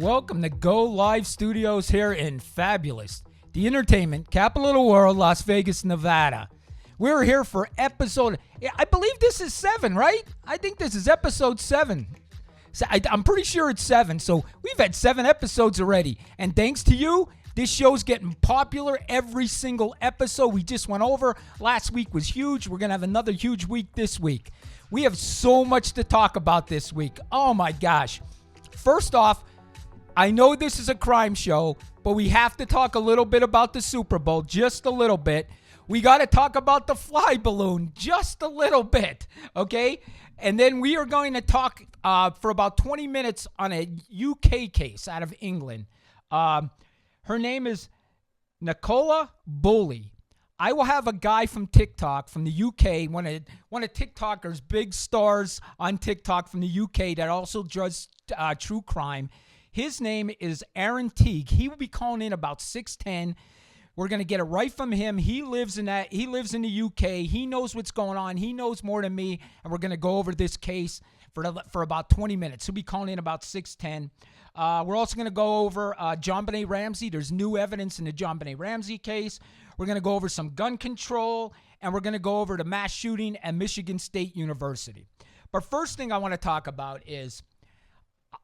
welcome to Go Live Studios here in fabulous, the entertainment capital of the world, Las Vegas, Nevada. We're here for episode, I believe this is 7, right? I think this is episode 7. I'm pretty sure it's 7, so we've had 7 episodes already. And thanks to you, this show's getting popular every single episode. We just went over. Last week was huge. We're going to have another huge week this week. We have so much to talk about this week. Oh my gosh. First off, I know this is a crime show, but we have to talk a little bit about the Super Bowl, just a little bit. We got to talk about the fly balloon, just a little bit, okay? And then we are going to talk for about 20 minutes on a UK case out of England. Her name is Nicola Bulley. I will have a guy from TikTok from the UK, one of TikTokers, big stars on TikTok from the UK that also does true crime. His name is Aaron Teague. He will be calling in about 6:10. We're going to get it right from him. He lives in the UK. He knows what's going on. He knows more than me, and we're going to go over this case for about 20 minutes. He'll be calling in about 6:10. We're also going to go over JonBenet Ramsey. There's new evidence in the JonBenet Ramsey case. We're going to go over some gun control, and we're going to go over the mass shooting at Michigan State University. But first thing I want to talk about is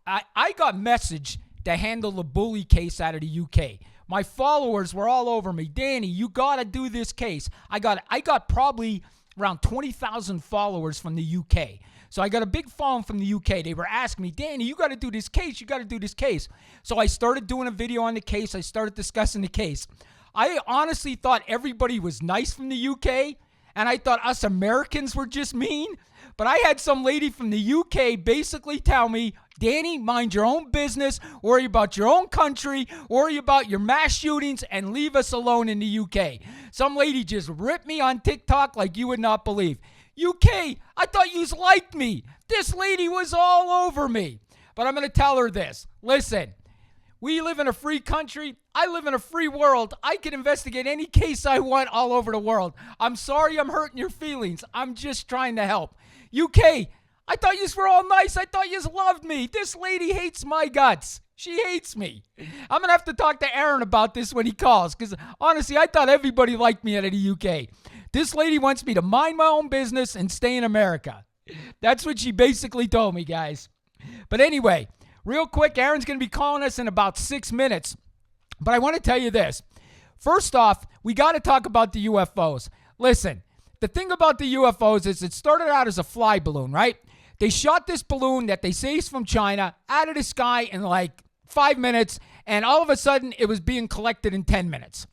I got messaged to handle the Bulley case out of the UK. My followers were all over me. Danny, you got to do this case. I got probably around 20,000 followers from the UK. So I got a big following from the UK. They were asking me, Danny, you got to do this case. You got to do this case. So I started doing a video on the case. I started discussing the case. I honestly thought everybody was nice from the UK, and I thought us Americans were just mean. But I had some lady from the UK basically tell me, Danny, mind your own business, worry about your own country, worry about your mass shootings, and leave us alone in the UK. Some lady just ripped me on TikTok like you would not believe. UK, I thought you liked me. This lady was all over me. But I'm going to tell her this. Listen, we live in a free country. I live in a free world. I can investigate any case I want all over the world. I'm sorry I'm hurting your feelings. I'm just trying to help. UK, I thought you were all nice. I thought you loved me. This lady hates my guts. She hates me. I'm going to have to talk to Aaron about this when he calls, because honestly, I thought everybody liked me out of the UK. This lady wants me to mind my own business and stay in America. That's what she basically told me, guys. But anyway, real quick, Aaron's going to be calling us in about 6 minutes. But I want to tell you this. First off, we got to talk about the UFOs. Listen, the thing about the UFOs is it started out as a fly balloon, right? They shot this balloon that they say is from China out of the sky in like 5 minutes, and all of a sudden it was being collected in 10 minutes.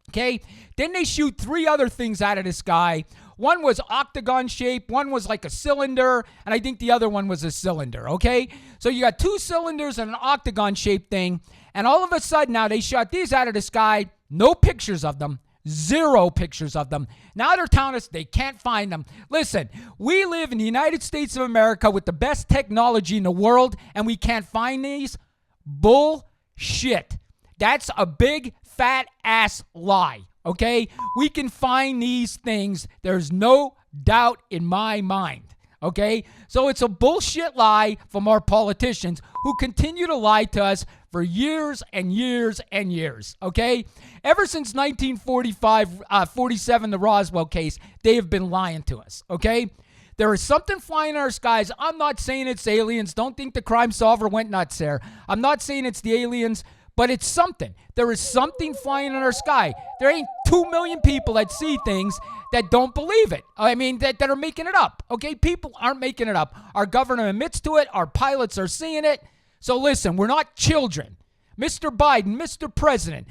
Okay? Then they shoot 3 other things out of the sky. One was octagon shaped, one was like a cylinder, and I think the other one was a cylinder, okay? So you got 2 cylinders and an octagon shaped thing, and all of a sudden now they shot these out of the sky, no pictures of them. 0 pictures of them. Now they're telling us they can't find them. Listen, we live in the United States of America with the best technology in the world, and we can't find these? Bullshit. That's a big, fat ass lie, okay? We can find these things. There's no doubt in my mind, okay? So it's a bullshit lie from our politicians who continue to lie to us for years and years and years, okay? Ever since 1947, the Roswell case, they have been lying to us, okay? There is something flying in our skies. I'm not saying it's aliens. Don't think the crime solver went nuts there. I'm not saying it's the aliens, but it's something. There is something flying in our sky. There ain't 2 million people that see things that don't believe it. I mean, that are making it up, okay? People aren't making it up. Our government admits to it. Our pilots are seeing it. So listen, we're not children. Mr. Biden, Mr. President,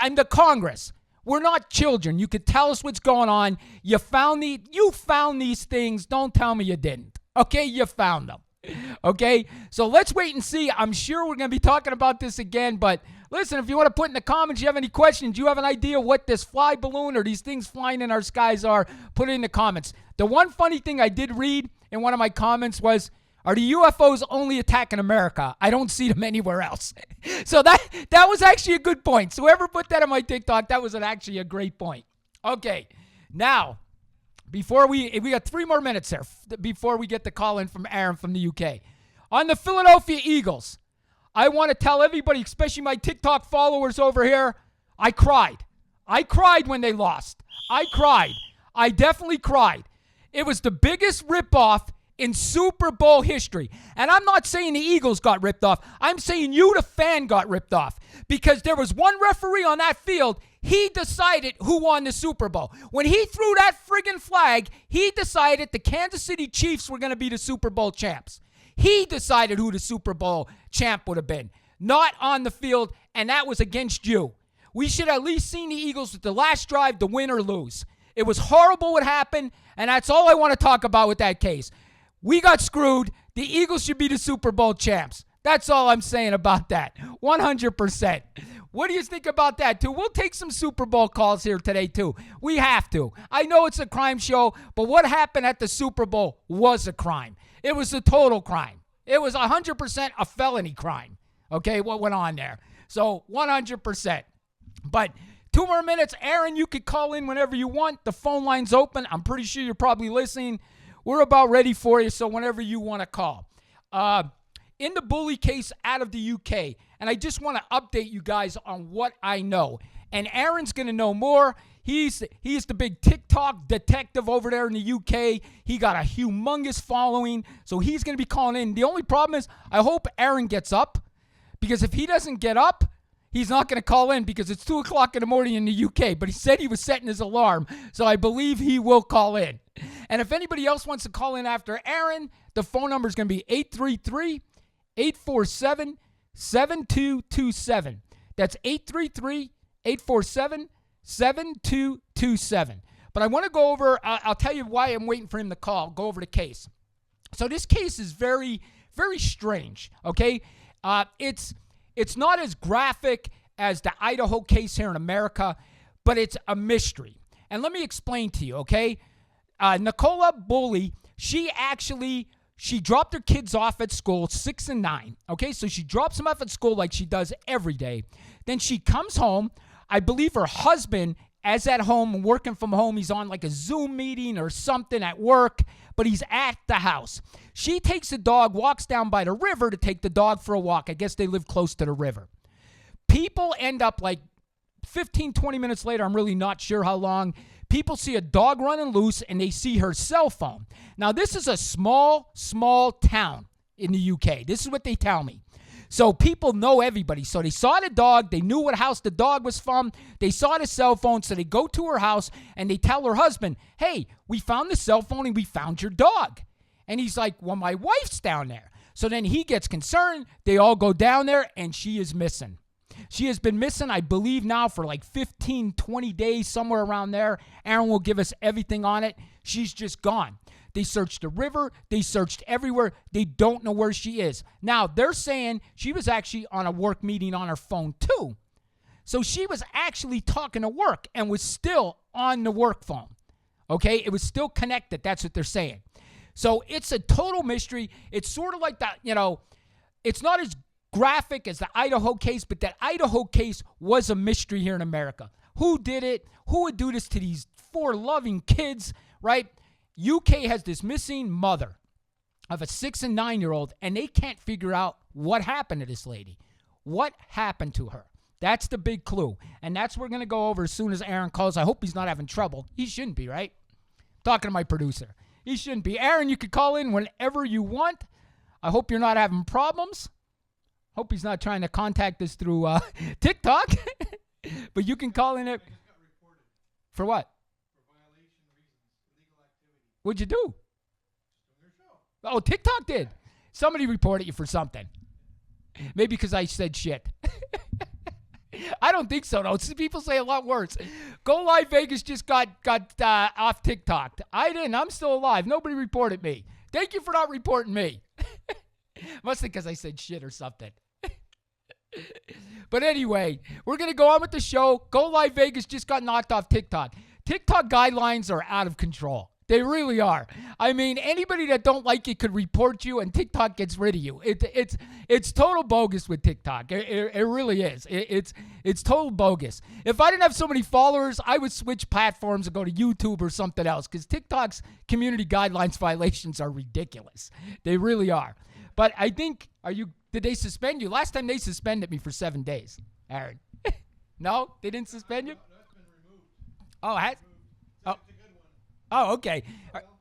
and the Congress, we're not children. You could tell us what's going on. You found these things. Don't tell me you didn't. Okay, you found them. Okay, so let's wait and see. I'm sure we're going to be talking about this again, but listen, if you want to put in the comments, you have any questions, you have an idea what this fly balloon or these things flying in our skies are, put it in the comments. The one funny thing I did read in one of my comments was, are the UFOs only attacking America? I don't see them anywhere else. So that was actually a good point. So whoever put that on my TikTok, that was actually a great point. Okay, now, before we got 3 more minutes here before we get the call in from Aaron from the UK. On the Philadelphia Eagles, I want to tell everybody, especially my TikTok followers over here, I cried. I cried when they lost. I cried. I definitely cried. It was the biggest ripoff in Super Bowl history. And I'm not saying the Eagles got ripped off. I'm saying you, the fan, got ripped off. Because there was one referee on that field, he decided who won the Super Bowl. When he threw that friggin' flag, he decided the Kansas City Chiefs were going to be the Super Bowl champs. He decided who the Super Bowl champ would have been. Not on the field, and that was against you. We should at least seen the Eagles with the last drive to win or lose. It was horrible what happened, and that's all I want to talk about with that case. We got screwed. The Eagles should be the Super Bowl champs. That's all I'm saying about that. 100%. What do you think about that, too? We'll take some Super Bowl calls here today, too. We have to. I know it's a crime show, but what happened at the Super Bowl was a crime. It was a total crime. It was 100% a felony crime, okay, what went on there. So 100%. But 2 more minutes. Aaron, you could call in whenever you want. The phone line's open. I'm pretty sure you're probably listening. We're about ready for you, so whenever you want to call. In the bully case out of the UK, and I just want to update you guys on what I know. And Aaron's going to know more. He's the big TikTok detective over there in the UK. He got a humongous following, so he's going to be calling in. The only problem is I hope Aaron gets up, because if he doesn't get up, he's not going to call in because it's 2 o'clock in the morning in the UK. But he said he was setting his alarm, so I believe he will call in. And if anybody else wants to call in after Aaron, the phone number is going to be 833-847-7227. That's 833-847-7227. But I want to go over, I'll tell you why I'm waiting for him to call, go over the case. So this case is very, very strange, okay? It's not as graphic as the Idaho case here in America, but it's a mystery. And let me explain to you, okay? Nicola Bully, she dropped her kids off at school, 6 and 9. Okay, so she drops them off at school like she does every day. Then she comes home. I believe her husband is at home working from home. He's on like a Zoom meeting or something at work, but he's at the house. She takes the dog, walks down by the river to take the dog for a walk. I guess they live close to the river. People end up like 15, 20 minutes later, I'm really not sure how long, people see a dog running loose and they see her cell phone. Now, this is a small town in the UK. This is what they tell me. So people know everybody. So they saw the dog. They knew what house the dog was from. They saw the cell phone. So they go to her house and they tell her husband, hey, we found the cell phone and we found your dog. And he's like, well, my wife's down there. So then he gets concerned. They all go down there and she is missing. She has been missing, I believe now, for like 15, 20 days, somewhere around there. Aaron will give us everything on it. She's just gone. They searched the river. They searched everywhere. They don't know where she is. Now, they're saying she was actually on a work meeting on her phone, too. So she was actually talking to work and was still on the work phone. Okay? It was still connected. That's what they're saying. So it's a total mystery. It's sort of like that, it's not as graphic as the Idaho case, but that Idaho case was a mystery here in America. Who did it? Who would do this to these 4 loving kids, right? UK has this missing mother of a 6 and 9-year-old, and they can't figure out what happened to this lady. What happened to her? That's the big clue, and that's what we're going to go over as soon as Aaron calls. I hope he's not having trouble. He shouldn't be, right? Talking to my producer. He shouldn't be. Aaron, you can call in whenever you want. I hope you're not having problems. Hope he's not trying to contact us through TikTok. But you can call in it. For what? For violation reasons, illegal activity. What'd you do? Oh, TikTok did. Somebody reported you for something. Maybe because I said shit. I don't think so, though. People say a lot worse. Go Live Vegas just got off TikTok. I didn't. I'm still alive. Nobody reported me. Thank you for not reporting me. Must think because I said shit or something. But anyway, we're going to go on with the show. Go Live Vegas just got knocked off TikTok. TikTok guidelines are out of control. They really are. I mean, anybody that don't like it could report you, and TikTok gets rid of you. It's total bogus with TikTok. It really is. It's total bogus. If I didn't have so many followers, I would switch platforms and go to YouTube or something else, because TikTok's community guidelines violations are ridiculous. They really are. But I think, are you Did they suspend you? Last time they suspended me for 7 days, Aaron. No? They didn't suspend you? No, it's been removed. Oh, It's a good one. Oh, okay.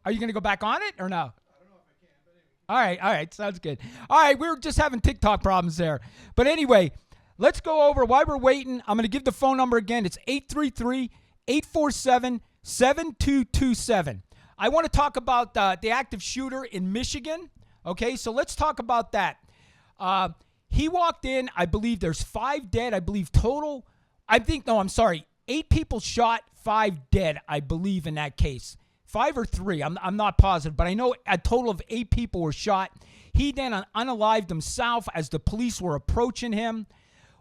Are you going to go back on it or no? I don't know if I can, but anyway. All right. Sounds good. All right, we were just having TikTok problems there. But anyway, let's go over while we're waiting. I'm going to give the phone number again. It's 833-847-7227. I want to talk about the active shooter in Michigan. Okay, so let's talk about that. He walked in. I believe there's 5 dead. I believe total. I'm sorry. 8 people shot, 5 dead, I believe, in that case. 5 or 3, I'm not positive, but I know a total of 8 people were shot. He then unalived himself as the police were approaching him.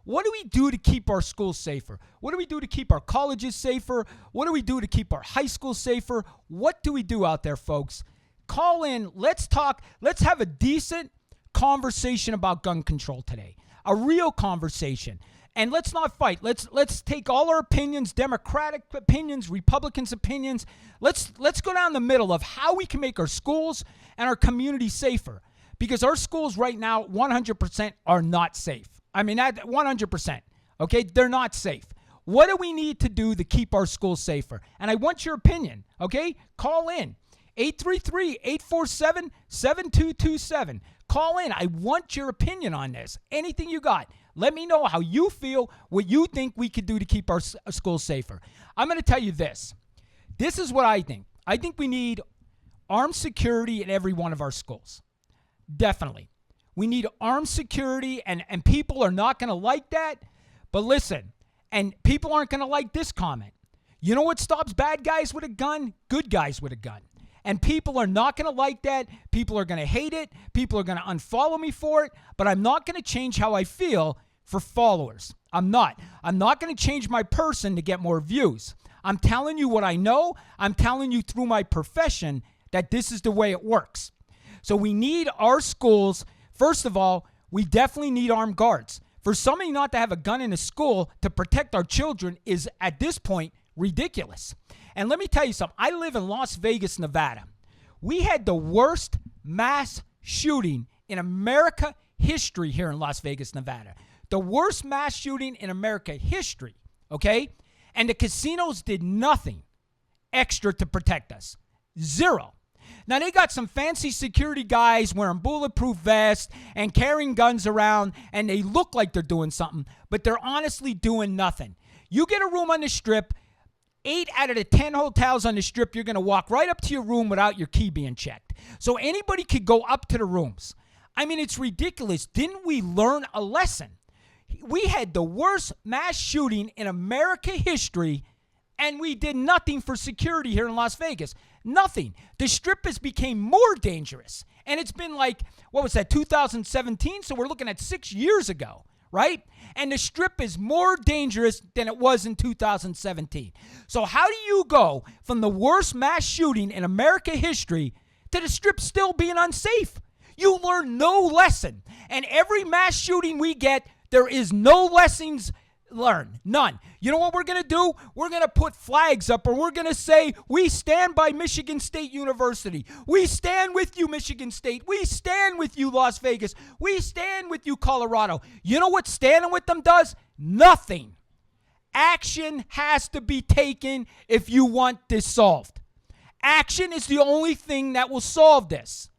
What do we do to keep our schools safer? What do we do to keep our colleges safer? What do we do to keep our high schools safer? What do we do out there, folks? Call in. Let's talk. Let's have a decent conversation about gun control today. A real conversation. And let's not fight. Let's take all our opinions, Democratic opinions, Republicans' opinions. Let's go down the middle of how we can make our schools and our community safer. Because our schools right now, 100% are not safe. I mean, 100%. Okay, they're not safe. What do we need to do to keep our schools safer? And I want your opinion. Okay, call in 833-847-7227. Call in. I want your opinion on this. Anything you got. Let me know how you feel, what you think we could do to keep our schools safer. I'm going to tell you this. This is what I think. I think we need armed security in every one of our schools. Definitely. We need armed security, and people are not going to like that. But listen, and people aren't going to like this comment. You know what stops bad guys with a gun? Good guys with a gun. And people are not going to like that. People are going to hate it. People are going to unfollow me for it. But I'm not going to change how I feel for followers. I'm not. I'm not going to change my person to get more views. I'm telling you what I know. I'm telling you through my profession that this is the way it works. So we need our schools. First of all, we definitely need armed guards. For somebody not to have a gun in a school to protect our children is, at this point, ridiculous. And let me tell you something. I live in Las Vegas, Nevada. We had the worst mass shooting in America history here in Las Vegas, Nevada. The worst mass shooting in America history, okay? And the casinos did nothing extra to protect us. Zero. Now, they got some fancy security guys wearing bulletproof vests and carrying guns around, and they look like they're doing something, but they're honestly doing nothing. You get a room on the Strip, 8 out of the 10 hotels on the Strip, you're going to walk right up to your room without your key being checked. So anybody could go up to the rooms. I mean, it's ridiculous. Didn't we learn a lesson? We had the worst mass shooting in America history, and we did nothing for security here in Las Vegas. Nothing. The Strip has become more dangerous. And it's been like, 2017? So we're looking at 6 years ago, right? And the Strip is more dangerous than it was in 2017. So how do you go from the worst mass shooting in America history to the Strip still being unsafe? You learn no lesson. And every mass shooting we get, there is no lessons learned. None. You know what we're going to do? We're going to put flags up, or we're going to say, we stand by Michigan State University. We stand with you, Michigan State. We stand with you, Las Vegas. We stand with you, Colorado. You know what standing with them does? Nothing. Action has to be taken if you want this solved. Action is the only thing that will solve this.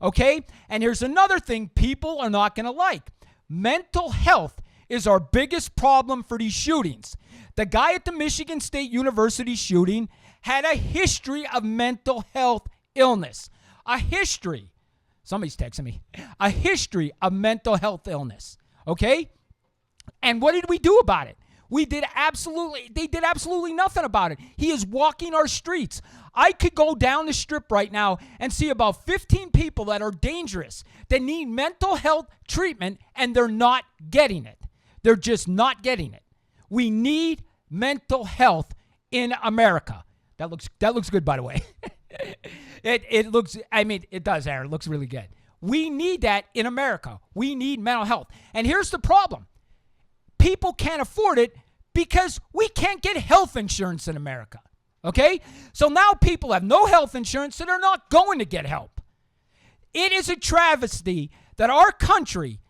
Okay? And here's another thing people are not going to like. Mental health is our biggest problem for these shootings. The guy at the Michigan State University shooting had a history of mental health illness. A history. Somebody's texting me. A history of mental health illness. Okay? And what did we do about it? They did absolutely nothing about it. He is walking our streets. I could go down the Strip right now and see about 15 people that are dangerous, that need mental health treatment, and they're not getting it. They're just not getting it. We need mental health in America. That looks good, by the way. It does, Aaron. It looks really good. We need that in America. We need mental health. And here's the problem. People can't afford it because we can't get health insurance in America. Okay? So now people have no health insurance, so they're not going to get help. It is a travesty that our country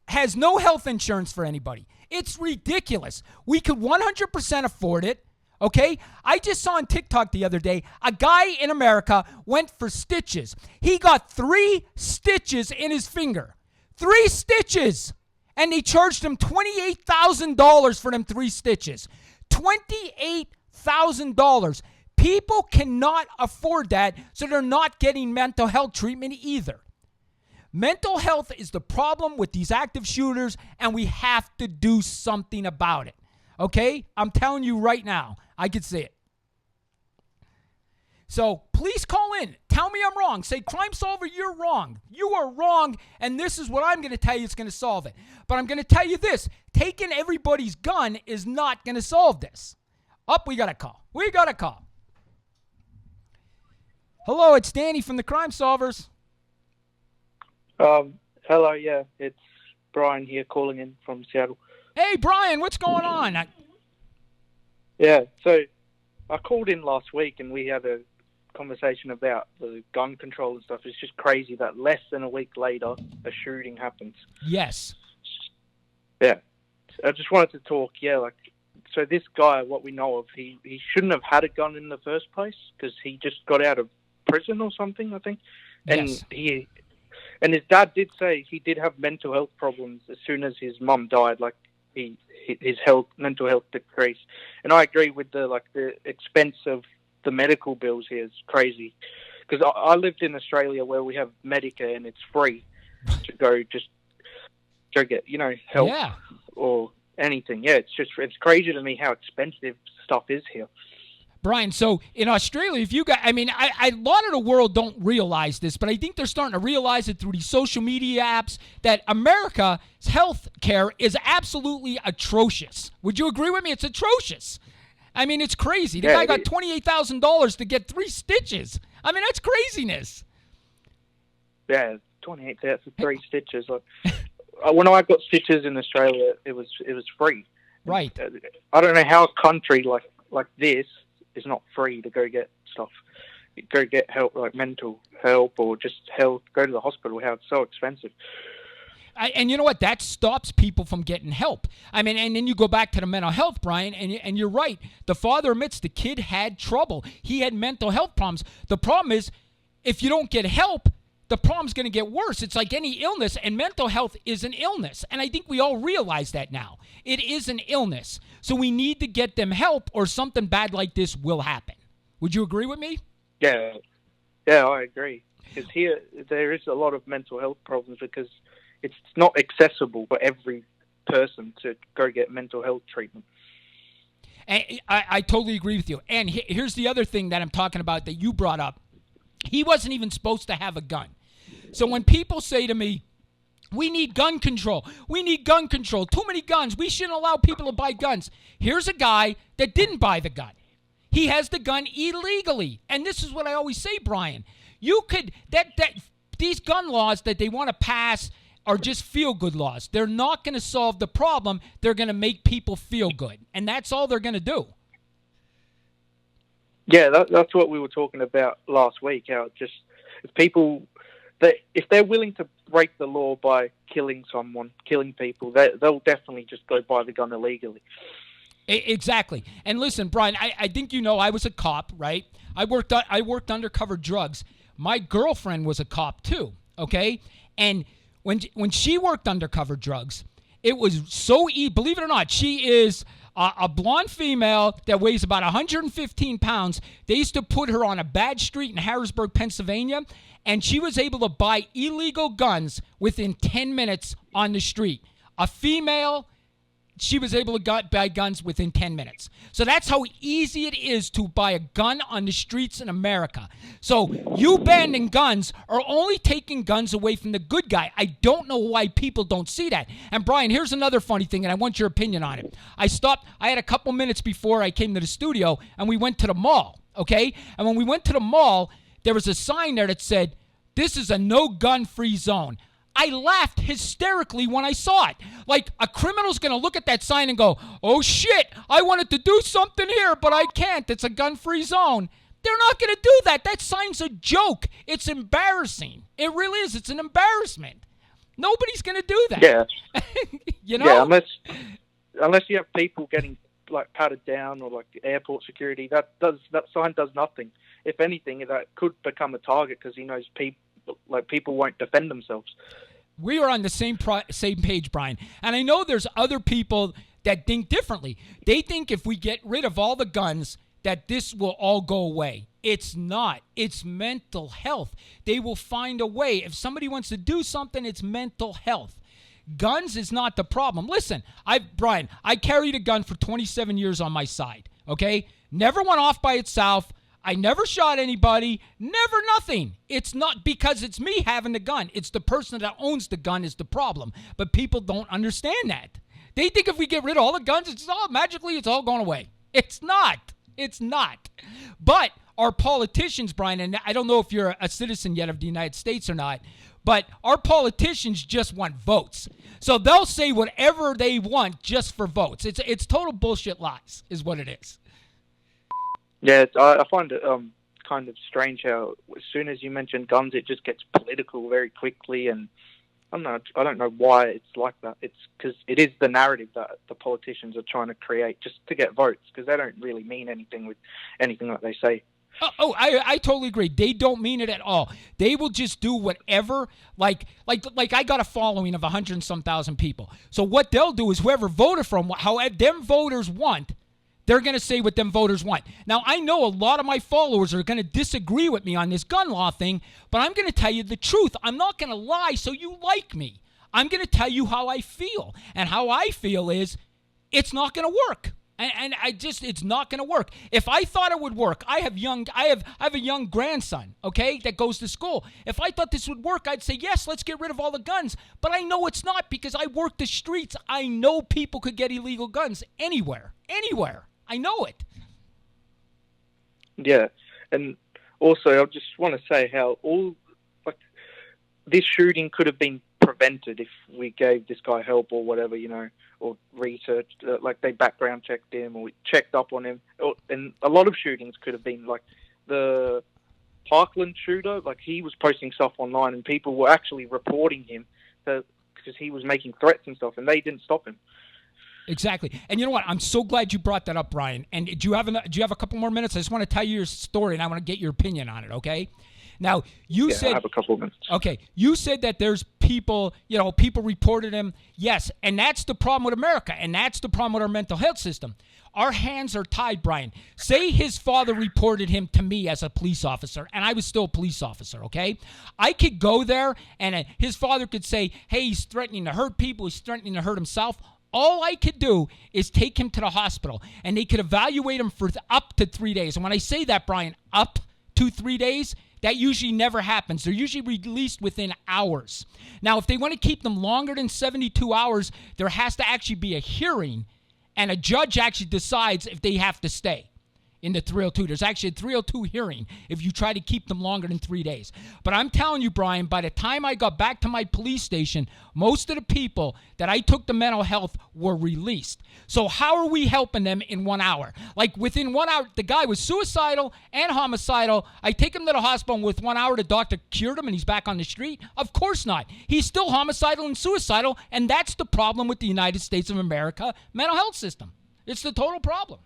has no health insurance for anybody. It's ridiculous. We could 100% afford it. Okay? I just saw on TikTok the other day, a guy in America went for stitches. He got 3 stitches in his finger. 3 stitches. And they charged him $28,000 for them 3 stitches. $28,000. People cannot afford that, so they're not getting mental health treatment either. Mental health is the problem with these active shooters, and we have to do something about it. Okay? I'm telling you right now. I can see it. So please call in. Tell me I'm wrong. Say, Crime Solver, you're wrong. You are wrong, and this is what I'm going to tell you is going to solve it. But I'm going to tell you this. Taking everybody's gun is not going to solve this. We got a call. Hello, it's Danny from the Crime Solvers. Hello, yeah, it's Brian here calling in from Seattle. Hey, Brian, what's going on? Yeah, so I called in last week and we had a conversation about the gun control and stuff. It's just crazy that less than a week later, a shooting happens. Yes. Yeah. I just wanted to talk, so this guy, what we know of, he shouldn't have had a gun in the first place because he just got out of prison or something, I think. Yes. And his dad did say he did have mental health problems as soon as his mum died. Like his mental health decreased. And I agree with the expense of the medical bills here is crazy. Because I lived in Australia where we have Medicare and it's free to go get help or anything. Yeah, it's crazy to me how expensive stuff is here. Brian, so in Australia, if you got, a lot of the world don't realize this, but I think they're starting to realize it through these social media apps that America's health care is absolutely atrocious. Would you agree with me? It's atrocious. It's crazy. The guy got $28,000 to get 3 stitches. That's craziness. Yeah, $28,000 for 3 stitches. When I got stitches in Australia, it was free. Right. I don't know how a country like this is not free to go get stuff. Go get help, like mental help or just help, go to the hospital, how it's so expensive. And you know what? That stops people from getting help. And then you go back to the mental health, Brian, and you're right. The father admits the kid had trouble. He had mental health problems. The problem is, if you don't get help, the problem's going to get worse. It's like any illness, and mental health is an illness. And I think we all realize that now. It is an illness. So we need to get them help or something bad like this will happen. Would you agree with me? Yeah, I agree. Because here, there is a lot of mental health problems because it's not accessible for every person to go get mental health treatment. And I totally agree with you. And here's the other thing that I'm talking about that you brought up. He wasn't even supposed to have a gun. So when people say to me, we need gun control, too many guns, we shouldn't allow people to buy guns. Here's a guy that didn't buy the gun. He has the gun illegally. And this is what I always say, Brian. You could, these gun laws that they want to pass are just feel-good laws. They're not going to solve the problem. They're going to make people feel good. And that's all they're going to do. Yeah, that's what we were talking about last week, how just if they're willing to break the law by killing people, they'll definitely just go buy the gun illegally. Exactly. And listen, Brian, I think I was a cop, right? I worked undercover drugs. My girlfriend was a cop too, okay? And when she worked undercover drugs, it was so believe it or not, she is a blonde female that weighs about 115 pounds. They used to put her on a bad street in Harrisburg, Pennsylvania, and she was able to buy illegal guns within 10 minutes on the street. A female, she was able to buy guns within 10 minutes. So that's how easy it is to buy a gun on the streets in America. So you banning guns are only taking guns away from the good guy. I don't know why people don't see that. And Brian, here's another funny thing, and I want your opinion on it. I had a couple minutes before I came to the studio, and we went to the mall, okay? And when we went to the mall, there was a sign there that said, "This is a no-gun-free zone." I laughed hysterically when I saw it. Like a criminal's going to look at that sign and go, "Oh shit, I wanted to do something here, but I can't. It's a gun-free zone." They're not going to do that. That sign's a joke. It's embarrassing. It really is. It's an embarrassment. Nobody's going to do that. Yeah, You know? yeah. Unless you have people getting like patted down or like airport security, that sign does nothing. If anything, that could become a target because he knows people won't defend themselves. We are on the same page, Brian. And I know there's other people that think differently. They think if we get rid of all the guns, that this will all go away. It's not. It's mental health. They will find a way. If somebody wants to do something, it's mental health. Guns is not the problem. Listen, Brian, I carried a gun for 27 years on my side, okay? Never went off by itself. I never shot anybody, never nothing. It's not because it's me having the gun. It's the person that owns the gun is the problem. But people don't understand that. They think if we get rid of all the guns, it's all going away. It's not. It's not. But our politicians, Brian, and I don't know if you're a citizen yet of the United States or not, but our politicians just want votes. So they'll say whatever they want just for votes. It's total bullshit lies is what it is. Yeah, I find it kind of strange how as soon as you mention guns, it just gets political very quickly, and I don't know why it's like that. It's because it is the narrative that the politicians are trying to create just to get votes, because they don't really mean anything with anything that they say. I totally agree. They don't mean it at all. They will just do whatever. Like I got a following of 100 and some thousand people. So what they'll do is whoever voted from, however them voters want, they're going to say what them voters want. Now, I know a lot of my followers are going to disagree with me on this gun law thing, but I'm going to tell you the truth. I'm not going to lie so you like me. I'm going to tell you how I feel. And how I feel is it's not going to work. And it's not going to work. If I thought it would work, I have a young grandson, okay, that goes to school. If I thought this would work, I'd say, yes, let's get rid of all the guns. But I know it's not because I work the streets. I know people could get illegal guns anywhere. I know it. Yeah, and also I just want to say how this shooting could have been prevented if we gave this guy help or whatever, or researched, like they background checked him or checked up on him. And a lot of shootings could have been like the Parkland shooter, like he was posting stuff online and people were actually reporting him because he was making threats and stuff, and they didn't stop him. Exactly. And you know what? I'm so glad you brought that up, Brian. And do you have a couple more minutes? I just want to tell you your story, and I want to get your opinion on it, okay? Now, you said... I have a couple of minutes. Okay. You said that there's people, people reported him. Yes, and that's the problem with America, and that's the problem with our mental health system. Our hands are tied, Brian. Say his father reported him to me as a police officer, and I was still a police officer, okay? I could go there, and his father could say, hey, he's threatening to hurt people, he's threatening to hurt himself. All I could do is take him to the hospital, and they could evaluate him for up to 3 days. And when I say that, Brian, up to 3 days, that usually never happens. They're usually released within hours. Now, if they want to keep them longer than 72 hours, there has to actually be a hearing, and a judge actually decides if they have to stay in the 302. There's actually a 302 hearing if you try to keep them longer than 3 days. But I'm telling you, Brian, by the time I got back to my police station, most of the people that I took to mental health were released. So how are we helping them in 1 hour? Like within 1 hour, the guy was suicidal and homicidal. I take him to the hospital, and with 1 hour, the doctor cured him and he's back on the street? Of course not. He's still homicidal and suicidal, and that's the problem with the United States of America mental health system. It's the total problem.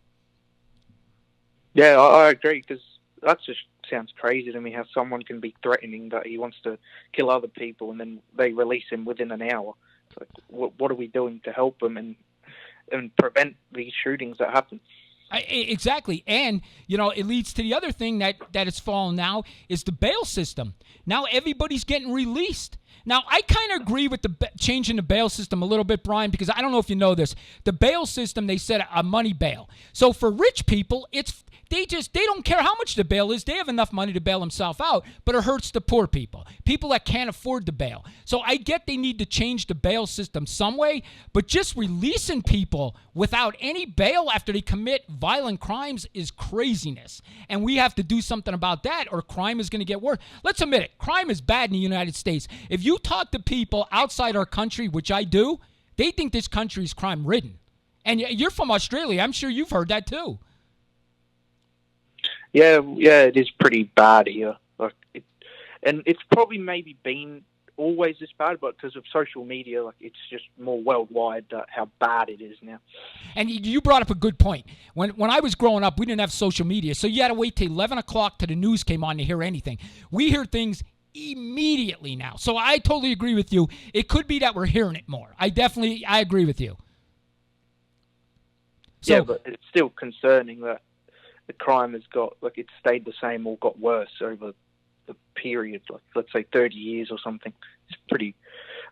Yeah, I agree, because that just sounds crazy to me, how someone can be threatening that he wants to kill other people and then they release him within an hour. It's like, what are we doing to help him and prevent these shootings that happen? Exactly. And, it leads to the other thing that has fallen now is the bail system. Now everybody's getting released. Now, I kind of agree with the changing the bail system a little bit, Brian, because I don't know if you know this. The bail system, they said a money bail. So for rich people, they don't care how much the bail is. They have enough money to bail themselves out, but it hurts the poor people that can't afford the bail. So I get they need to change the bail system some way, but just releasing people without any bail after they commit violent crimes is craziness. And we have to do something about that, or crime is going to get worse. Let's admit it. Crime is bad in the United States. If you talk to people outside our country, which I do, they think this country is crime-ridden. And you're from Australia. I'm sure you've heard that too. Yeah, it is pretty bad here. And it's probably maybe been always this bad, but because of social media, like it's just more worldwide how bad it is now. And you brought up a good point. When I was growing up, we didn't have social media, so you had to wait till 11 o'clock till the news came on to hear anything. We hear things immediately now. So I totally agree with you. It could be that we're hearing it more. I agree with you. So, yeah, but it's still concerning that the crime has it's stayed the same or got worse over the period, like let's say 30 years or something. It's pretty,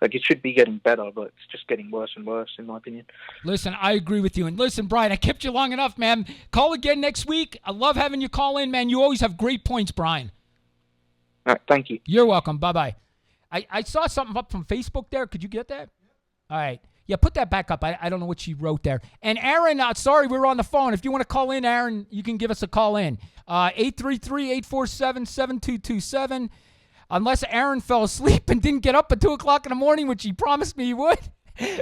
it should be getting better, but it's just getting worse and worse, in my opinion. Listen, I agree with you. And listen, Brian, I kept you long enough, man. Call again next week. I love having you call in, man. You always have great points, Brian. All right, thank you. You're welcome. Bye-bye. I saw something up from Facebook there. Could you get that? All right. Yeah, put that back up. I don't know what she wrote there. And Aaron, sorry, we were on the phone. If you want to call in, Aaron, you can give us a call in. 833-847-7227. Unless Aaron fell asleep and didn't get up at 2 o'clock in the morning, which he promised me he would.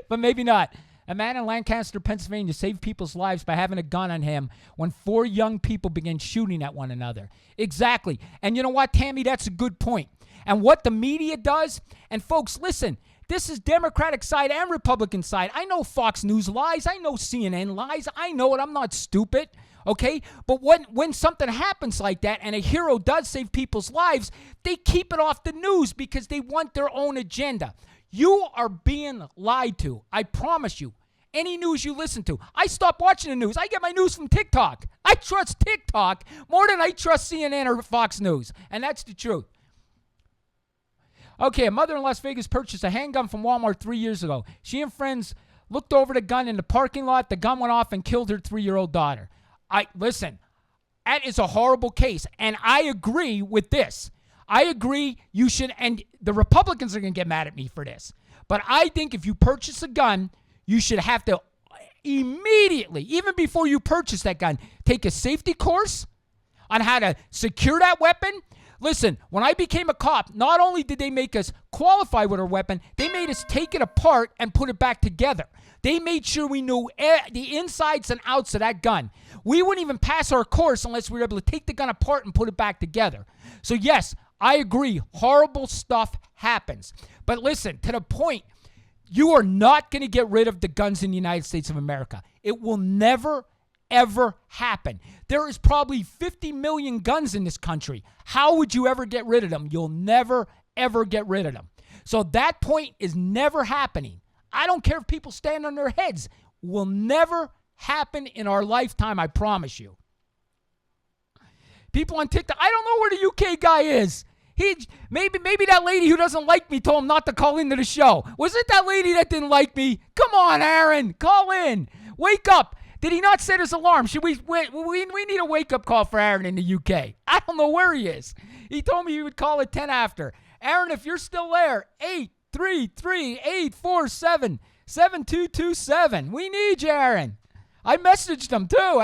But maybe not. A man in Lancaster, Pennsylvania saved people's lives by having a gun on him when 4 young people began shooting at one another. Exactly. And you know what, Tammy? That's a good point. And what the media does, and folks, listen, this is Democratic side and Republican side. I know Fox News lies. I know CNN lies. I know it. I'm not stupid, okay? But when something happens like that and a hero does save people's lives, they keep it off the news because they want their own agenda. You are being lied to. I promise you. Any news you listen to. I stopped watching the news. I get my news from TikTok. I trust TikTok more than I trust CNN or Fox News. And that's the truth. Okay, a mother in Las Vegas purchased a handgun from Walmart 3 years ago. She and friends looked over the gun in the parking lot. The gun went off and killed her 3-year-old daughter. Listen, that is a horrible case. And I agree with this. I agree you should, and the Republicans are going to get mad at me for this. But I think if you purchase a gun, you should have to immediately, even before you purchase that gun, take a safety course on how to secure that weapon. Listen, when I became a cop, not only did they make us qualify with our weapon, they made us take it apart and put it back together. They made sure we knew the insides and outs of that gun. We wouldn't even pass our course unless we were able to take the gun apart and put it back together. So yes, I agree, horrible stuff happens. But listen, to the point, you are not going to get rid of the guns in the United States of America. It will never, ever happen. There is probably 50 million guns in this country. How would you ever get rid of them? You'll never, ever get rid of them. So that point is never happening. I don't care if people stand on their heads. Will never happen in our lifetime, I promise you. People on TikTok, I don't know where the UK guy is. Maybe that lady who doesn't like me told him not to call into the show. Was it that lady that didn't like me? Come on, Aaron, call in. Wake up. Did he not set his alarm? Should we need a wake-up call for Aaron in the UK. I don't know where he is. He told me he would call at 10 after. Aaron, if you're still there, 833-847-7227. We need you, Aaron. I messaged him, too.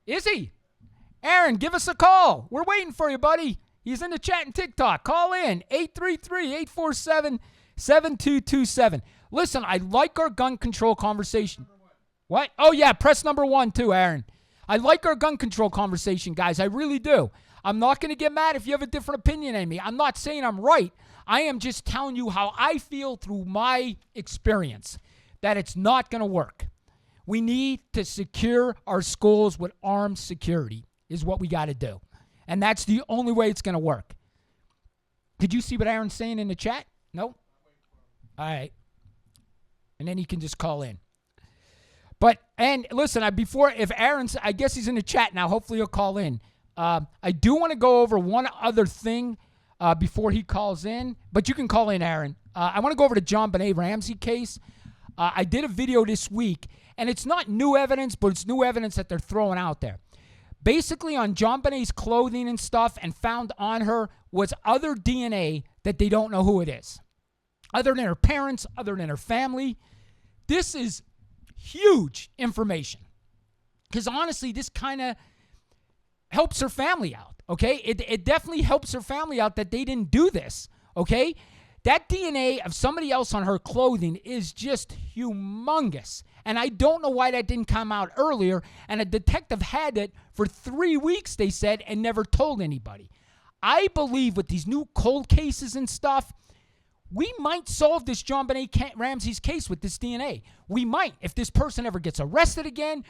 Is he? Aaron, give us a call. We're waiting for you, buddy. He's in the chat and TikTok. Call in, 833-847-7227. Listen, I like our gun control conversation. What? Oh, yeah, press number 1 too, Aaron. I like our gun control conversation, guys. I really do. I'm not going to get mad if you have a different opinion than me. I'm not saying I'm right. I am just telling you how I feel through my experience, that it's not going to work. We need to secure our schools with armed security is what we got to do. And that's the only way it's going to work. Did you see what Aaron's saying in the chat? No? All right. And then he can just call in. And listen, if Aaron's, I guess he's in the chat now. Hopefully he'll call in. I do want to go over one other thing before he calls in. But you can call in, Aaron. I want to go over the John Benet Ramsey case. I did a video this week. And it's not new evidence, but it's new evidence that they're throwing out there. Basically, on John Benet's clothing and stuff and found on her was other DNA that they don't know who it is. Other than her parents, other than her family. This is huge information. Because honestly, this kind of helps her family out, okay? It definitely helps her family out that they didn't do this, okay? That DNA of somebody else on her clothing is just humongous. And I don't know why that didn't come out earlier. And a detective had it for 3 weeks, they said, and never told anybody. I believe with these new cold cases and stuff, we might solve this John Benet Ramsey's case with this DNA. We might. If this person ever gets arrested again,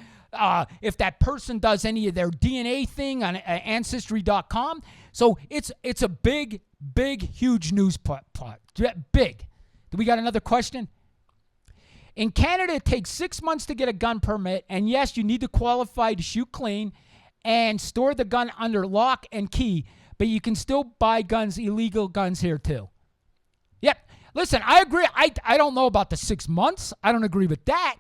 if that person does any of their DNA thing on Ancestry.com. So it's a big, huge news plot. Big. Do we got another question? In Canada, it takes 6 months to get a gun permit. And yes, you need to qualify to shoot clean and store the gun under lock and key. But you can still buy guns, illegal guns here too. Yep. Listen, I agree. I don't know about the 6 months. I don't agree with that.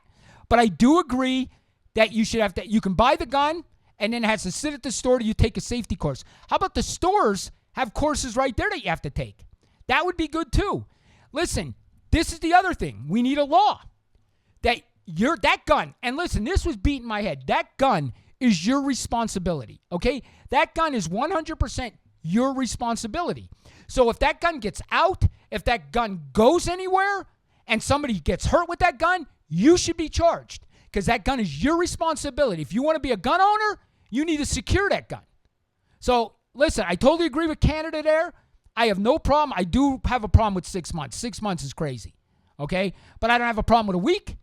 But I do agree that you can buy the gun and then it has to sit at the store till you take a safety course. How about the stores have courses right there that you have to take? That would be good too. Listen, this is the other thing. We need a law that that gun, and listen, this was beating my head. That gun is your responsibility, okay? That gun is 100% your responsibility. So if that gun gets out, if that gun goes anywhere, and somebody gets hurt with that gun, you should be charged because that gun is your responsibility. If you want to be a gun owner, you need to secure that gun. So listen, I totally agree with Canada there. I have no problem. I do have a problem with 6 months. 6 months is crazy, okay? But I don't have a problem with a week.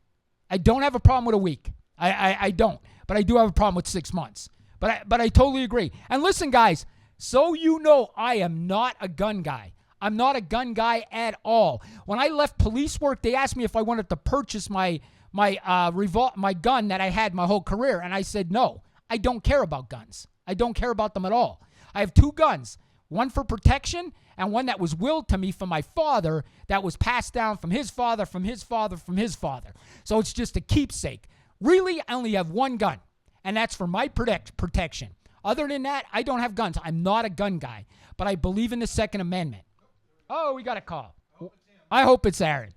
I don't have a problem with a week. I don't. But I do have a problem with 6 months. But I totally agree. And listen, guys, so you know I am not a gun guy. I'm not a gun guy at all. When I left police work, they asked me if I wanted to purchase my gun that I had my whole career, and I said no. I don't care about guns. I don't care about them at all. I have 2 guns, one for protection and one that was willed to me from my father that was passed down from his father, from his father, from his father. So it's just a keepsake. Really, I only have 1 gun, and that's for my protection. Other than that, I don't have guns. I'm not a gun guy, but I believe in the Second Amendment. Oh, we got a call. I hope it's Aaron.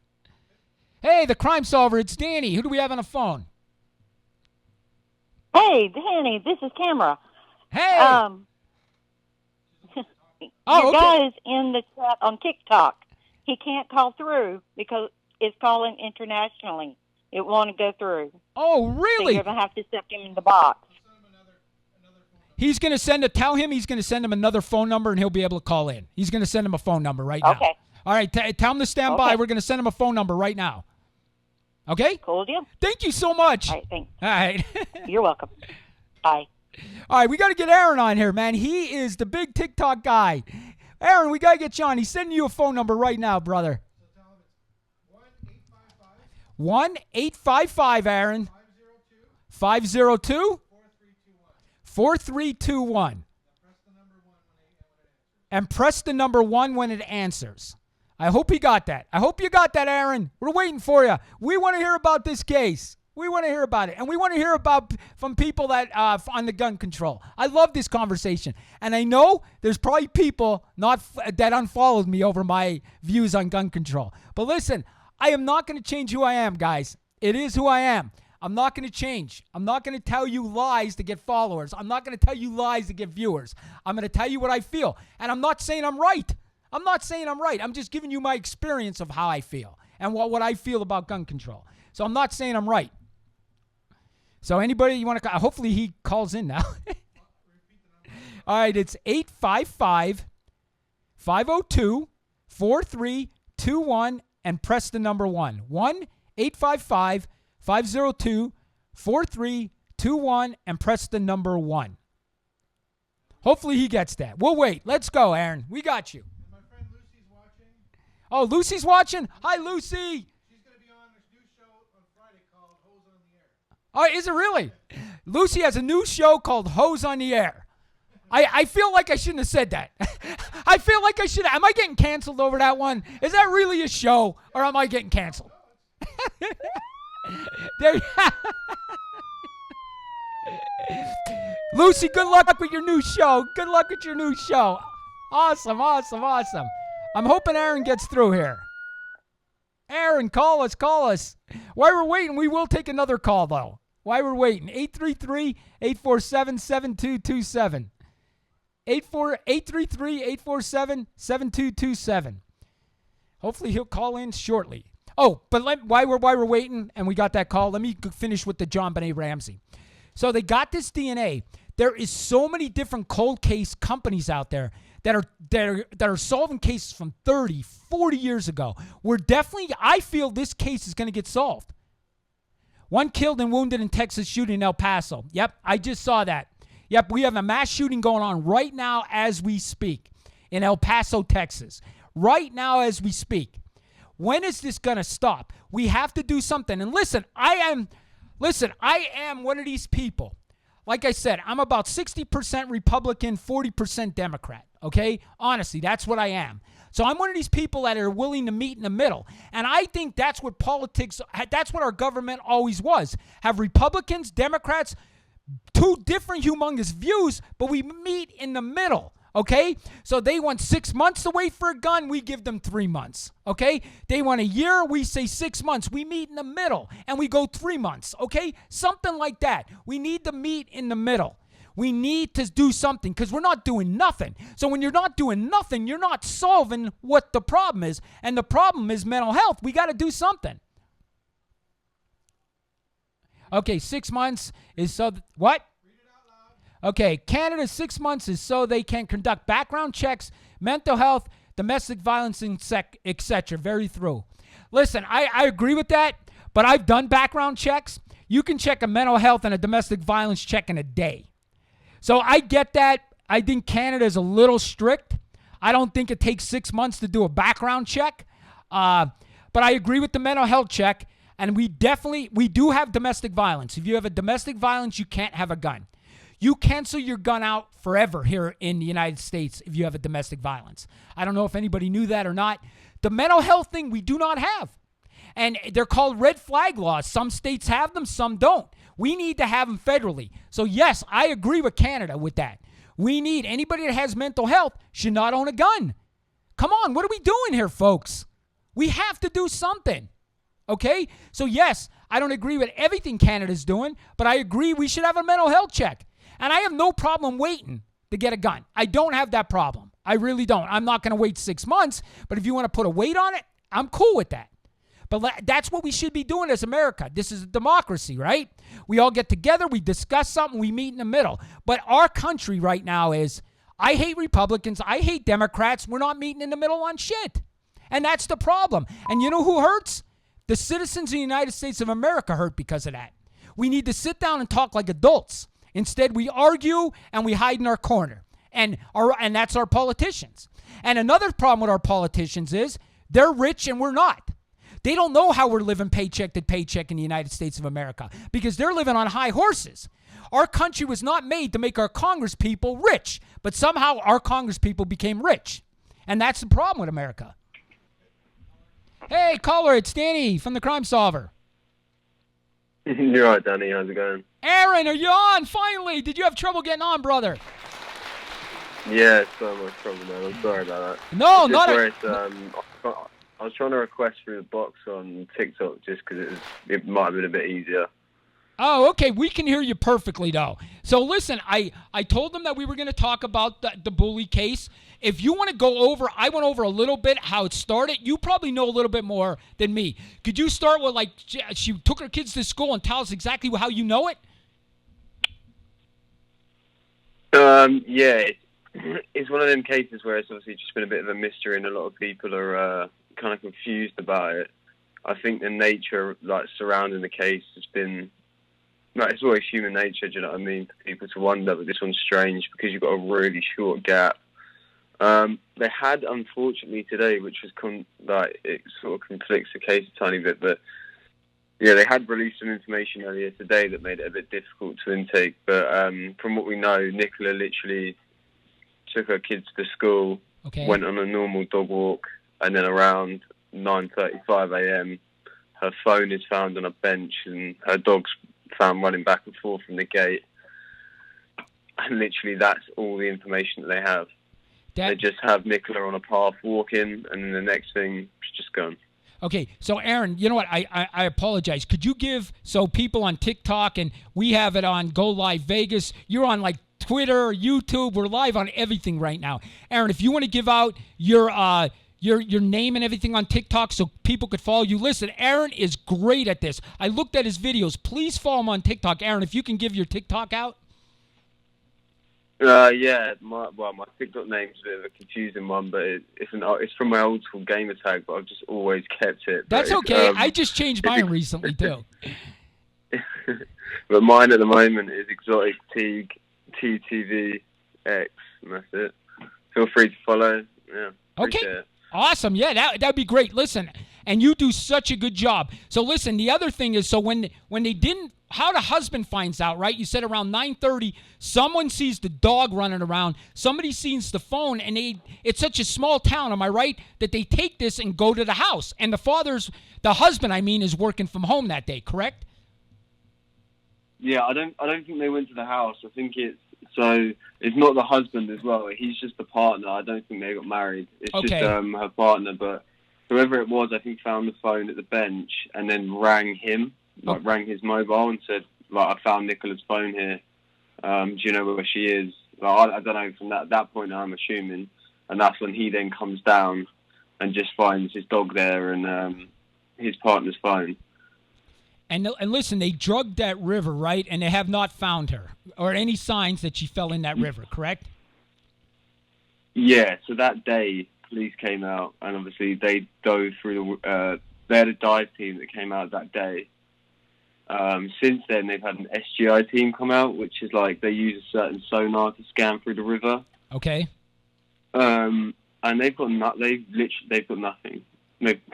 Hey, the crime solver, it's Danny. Who do we have on the phone? Hey, Danny, this is Camera. Hey. Your guy is in the chat on TikTok. He can't call through because it's calling internationally. It won't go through. Oh, really? So you're going to have to accept him in the box. He's going to tell him he's going to send him another phone number and he'll be able to call in. He's going to send him a phone number right now. Okay. All right, tell him to stand by. We're going to send him a phone number right now. Okay? Cool deal. Thank you so much. All right, thanks. All right. You're welcome. Bye. All right, we got to get Aaron on here, man. He is the big TikTok guy. Aaron, we got to get you on. He's sending you a phone number right now, brother. 1-855, Aaron. 502 4321. And press the number 1 when it answers. I hope he got that. I hope you got that, Aaron. We're waiting for you. We want to hear about this case. We want to hear about it. And we want to hear about from people that on the gun control. I love this conversation. And I know there's probably people that unfollowed me over my views on gun control. But listen, I am not going to change who I am, guys. It is who I am. I'm not going to change. I'm not going to tell you lies to get followers. I'm not going to tell you lies to get viewers. I'm going to tell you what I feel. And I'm not saying I'm right. I'm not saying I'm right. I'm just giving you my experience of how I feel and what I feel about gun control. So I'm not saying I'm right. So anybody you want to call, hopefully he calls in now. All right, it's 855-502-4321 and press the number 1. 1-855-502-4321 and press the number 1. Hopefully he gets that. We'll wait. Let's go, Aaron. We got you. My friend Lucy's watching. Oh, Lucy's watching? Hi, Lucy. She's going to be on this new show on Friday called Hose on the Air. Oh, is it really? Lucy has a new show called Hose on the Air. I feel like I shouldn't have said that. I feel like I should. Am I getting canceled over that one? Is that really a show, or am I getting canceled? There. Lucy, good luck with your new show. Good luck with your new show. Awesome. I'm hoping Aaron gets through here. Aaron, call us. While we're waiting, we will take another call, though. While we're waiting, 833-847-7227. 833-847-7227. Hopefully he'll call in shortly. Oh, but while we're waiting and we got that call, let me finish with the John Benet Ramsey. So they got this DNA. There is so many different cold case companies out there that are solving cases from 30, 40 years ago. I feel this case is going to get solved. One killed and wounded in Texas shooting in El Paso. Yep, I just saw that. Yep, we have a mass shooting going on right now as we speak in El Paso, Texas. Right now as we speak. When is this going to stop? We have to do something. And listen, I am one of these people. Like I said, I'm about 60% Republican, 40% Democrat, okay? Honestly, that's what I am. So I'm one of these people that are willing to meet in the middle. And I think that's what that's what our government always was. Have Republicans, Democrats, two different humongous views, but we meet in the middle. Okay? So they want 6 months to wait for a gun, we give them 3 months. Okay? They want a year, we say 6 months. We meet in the middle and we go 3 months. Okay? Something like that. We need to meet in the middle. We need to do something because we're not doing nothing. So when you're not doing nothing, you're not solving what the problem is. And the problem is mental health. We got to do something. Okay, 6 months is so... What? Okay, Canada, 6 months is so they can conduct background checks, mental health, domestic violence, etc. Very thorough. Listen, I agree with that, but I've done background checks. You can check a mental health and a domestic violence check in a day. So I get that. I think Canada is a little strict. I don't think it takes 6 months to do a background check. But I agree with the mental health check, and we do have domestic violence. If you have a domestic violence, you can't have a gun. You cancel your gun out forever here in the United States if you have a domestic violence. I don't know if anybody knew that or not. The mental health thing we do not have. And they're called red flag laws. Some states have them, some don't. We need to have them federally. So yes, I agree with Canada with that. Anybody that has mental health should not own a gun. Come on, what are we doing here, folks? We have to do something. Okay? So yes, I don't agree with everything Canada's doing, but I agree we should have a mental health check. And I have no problem waiting to get a gun. I don't have that problem. I really don't. I'm not going to wait 6 months, but if you want to put a weight on it, I'm cool with that. But that's what we should be doing as America. This is a democracy, right? We all get together, we discuss something, we meet in the middle. But our country right now is, I hate Republicans, I hate Democrats, we're not meeting in the middle on shit. And that's the problem. And you know who hurts? The citizens of the United States of America hurt because of that. We need to sit down and talk like adults. Instead, we argue and we hide in our corner. And that's our politicians. And another problem with our politicians is they're rich and we're not. They don't know how we're living paycheck to paycheck in the United States of America because they're living on high horses. Our country was not made to make our Congress people rich, but somehow our Congress people became rich. And that's the problem with America. Hey, caller, it's Danny from the Crime Solver. You're right, Danny. How's it going? Aaron, are you on? Finally. Did you have trouble getting on, brother? Yeah, so much trouble, man. I'm sorry about that. No, it's not I was trying to request through the box on TikTok just because it might have been a bit easier. Oh, okay. We can hear you perfectly, though. So listen, I told them that we were going to talk about the bully case. If you want to go over, I went over a little bit how it started. You probably know a little bit more than me. Could you start with, like, she took her kids to school and tell us exactly how you know it? Yeah, it's one of them cases where it's obviously just been a bit of a mystery and a lot of people are kind of confused about it. I think the nature, like, surrounding the case has been... Like, it's always human nature, do you know what I mean? For people to wonder, but this one's strange because you've got a really short gap. They had, unfortunately, today, which was it sort of conflicts the case a tiny bit, but yeah, they had released some information earlier today that made it a bit difficult to intake. But from what we know, Nicola literally took her kids to school, went on a normal dog walk, and then around 9:35 a.m., her phone is found on a bench, and her dog's found running back and forth from the gate. And literally that's all the information that they have. They just have Nicola on a path walking, and then the next thing, she's just gone. Okay, so Aaron, you know what? I apologize. Could you give, so people on TikTok, and we have it on Go Live Vegas, you're on like Twitter, YouTube, we're live on everything right now. Aaron, if you want to give out your name and everything on TikTok so people could follow you. Listen, Aaron is great at this. I looked at his videos. Please follow him on TikTok. Aaron, if you can give your TikTok out. Yeah, my TikTok name's a bit of a confusing one, but it's from my old school gamer tag, but I've just always kept it. That's okay. I just changed mine recently too. But mine at the moment is Exotic Teague TTVX, and that's it. Feel free to follow. Yeah. Okay. It. Awesome. Yeah, that'd be great. Listen, and you do such a good job. So listen, the other thing is, so when they didn't, how the husband finds out, right? You said around 9:30, someone sees the dog running around. Somebody sees the phone, and it's such a small town, am I right, that they take this and go to the house. And the husband, is working from home that day, correct? Yeah, I don't think they went to the house. I think it's not the husband as well. He's just the partner. I don't think they got married. It's Okay. just her partner. But whoever it was, I think found the phone at the bench and then rang him, rang his mobile and said, I found Nicola's phone here. Do you know where she is? I don't know. From that point, I'm assuming, and that's when he then comes down and just finds his dog there and his partner's phone. And listen, they drugged that river, right? And they have not found her or any signs that she fell in that river, correct? Yeah, so that day, police came out, and obviously they dove through they had a dive team that came out that day. Since then, they've had an SGI team come out, which is like they use a certain sonar to scan through the river. Okay. And they've got nothing.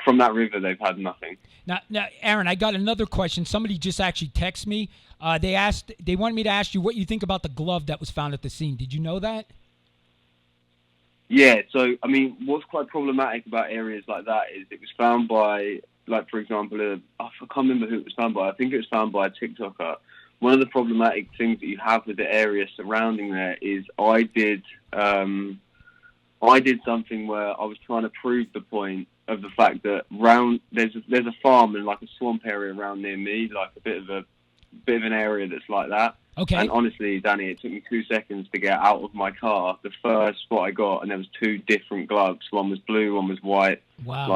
From that river, they've had nothing. Now, Aaron, I got another question. Somebody just actually texted me. They wanted me to ask you what you think about the glove that was found at the scene. Did you know that? Yeah, so, what's quite problematic about areas like that is it was found by, for example, I can't remember who it was found by. I think it was found by a TikToker. One of the problematic things that you have with the area surrounding there is I did something where I was trying to prove the point of the fact that there's a farm and like a swamp area around near me, like a bit of an area that's like that. Okay. And honestly, Danny, it took me 2 seconds to get out of my car. The first spot I got, and there was 2 different gloves. One was blue, one was white. Wow.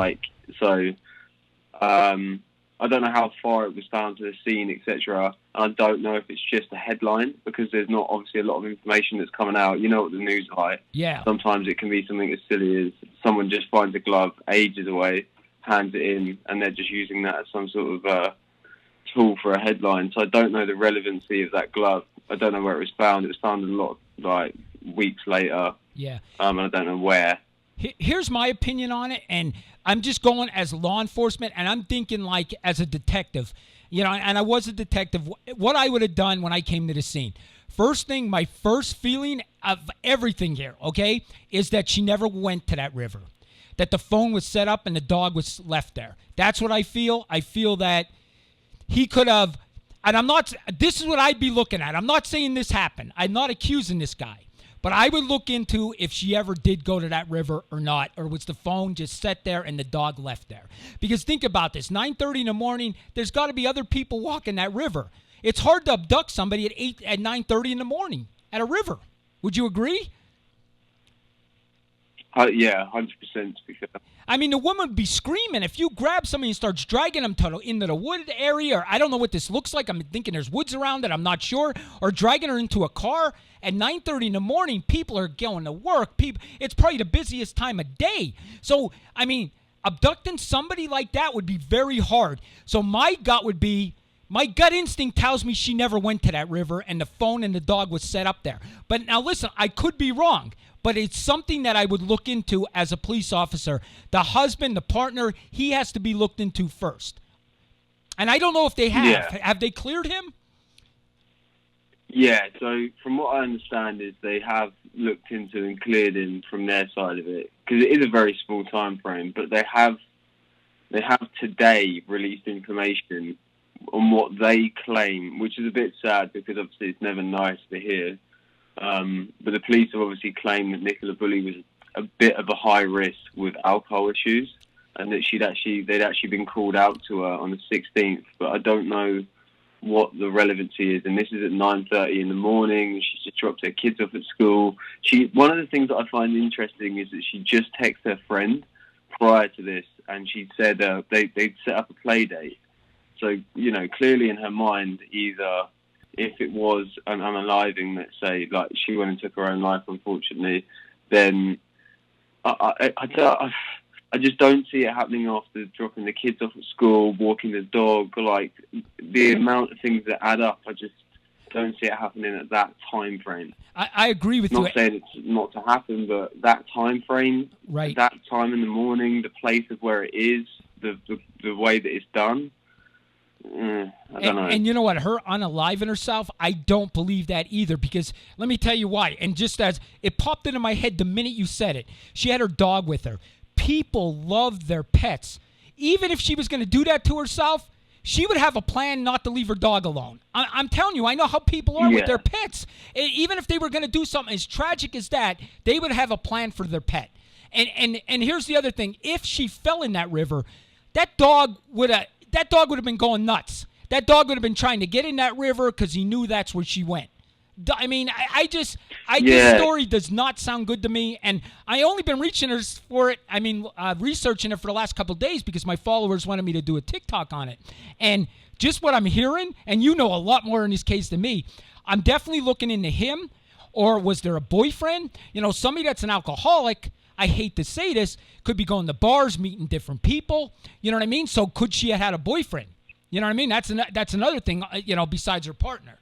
I don't know how far it was found to the scene, etc. And I don't know if it's just a headline because there's not obviously a lot of information that's coming out. You know what the news is like. Yeah. Sometimes it can be something as silly as someone just finds a glove ages away, hands it in, and they're just using that as some sort of tool for a headline. So I don't know the relevancy of that glove. I don't know where it was found. It was found a lot weeks later. Yeah. And I don't know where. Here's my opinion on it, and I'm just going as law enforcement, and I'm thinking like as a detective, and I was a detective, what I would have done when I came to the scene. First thing, my first feeling of everything here, okay, is that she never went to that river, that the phone was set up and the dog was left there. That's what I feel. I feel that he could have, and this is what I'd be looking at. I'm not saying this happened. I'm not accusing this guy. But I would look into if she ever did go to that river or not, or was the phone just set there and the dog left there. Because think about this, 9:30 in the morning, there's got to be other people walking that river. It's hard to abduct somebody at 9:30 in the morning at a river. Would you agree? Yeah, 100% to be fair. The woman would be screaming if you grab somebody and starts dragging them into the wooded area, or I don't know what this looks like. I'm thinking there's woods around it. I'm not sure. Or dragging her into a car at 9:30 in the morning. People are going to work. It's probably the busiest time of day. So, abducting somebody like that would be very hard. So my gut instinct tells me she never went to that river and the phone and the dog was set up there. But now listen, I could be wrong. But it's something that I would look into as a police officer. The husband, the partner, he has to be looked into first. And I don't know if they have. Yeah. Have they cleared him? Yeah, so from what I understand is they have looked into and cleared him from their side of it. Because it is a very small time frame. But they have today released information on what they claim, which is a bit sad because obviously it's never nice to hear. But the police have obviously claimed that Nicola Bulley was a bit of a high risk with alcohol issues, and that they'd actually been called out to her on the 16th. But I don't know what the relevancy is. And this is at 9:30 in the morning. She just dropped her kids off at school. One of the things that I find interesting is that she just texted her friend prior to this, and she said they'd set up a play date. So clearly in her mind, either if it was an unaliving, let's say, like she went and took her own life, unfortunately, then I just don't see it happening after dropping the kids off at school, walking the dog. Like, the amount of things that add up, I just don't see it happening at that time frame. I agree with you. Not saying it's not to happen, but that time frame, right? That time in the morning, the place of where it is, the way that it's done. I don't know. And you know what? Her unaliving herself, I don't believe that either, because let me tell you why. And just as it popped into my head the minute you said it, she had her dog with her. People love their pets. Even if she was going to do that to herself, she would have a plan not to leave her dog alone. I'm telling you, I know how people are with their pets. Even if they were going to do something as tragic as that, they would have a plan for their pet. And here's the other thing. If she fell in that river, that dog would have been going nuts. That dog would have been trying to get in that river because he knew that's where she went. I mean, this story does not sound good to me, and I only been reaching her for it. I mean, researching it for the last couple of days because my followers wanted me to do a TikTok on it. And just what I'm hearing, and you know a lot more in this case than me, I'm definitely looking into him. Or was there a boyfriend? You know, somebody that's an alcoholic, I hate to say this, could be going to bars, meeting different people. You know what I mean? So could she have had a boyfriend? You know what I mean? That's another thing, you know, besides her partner.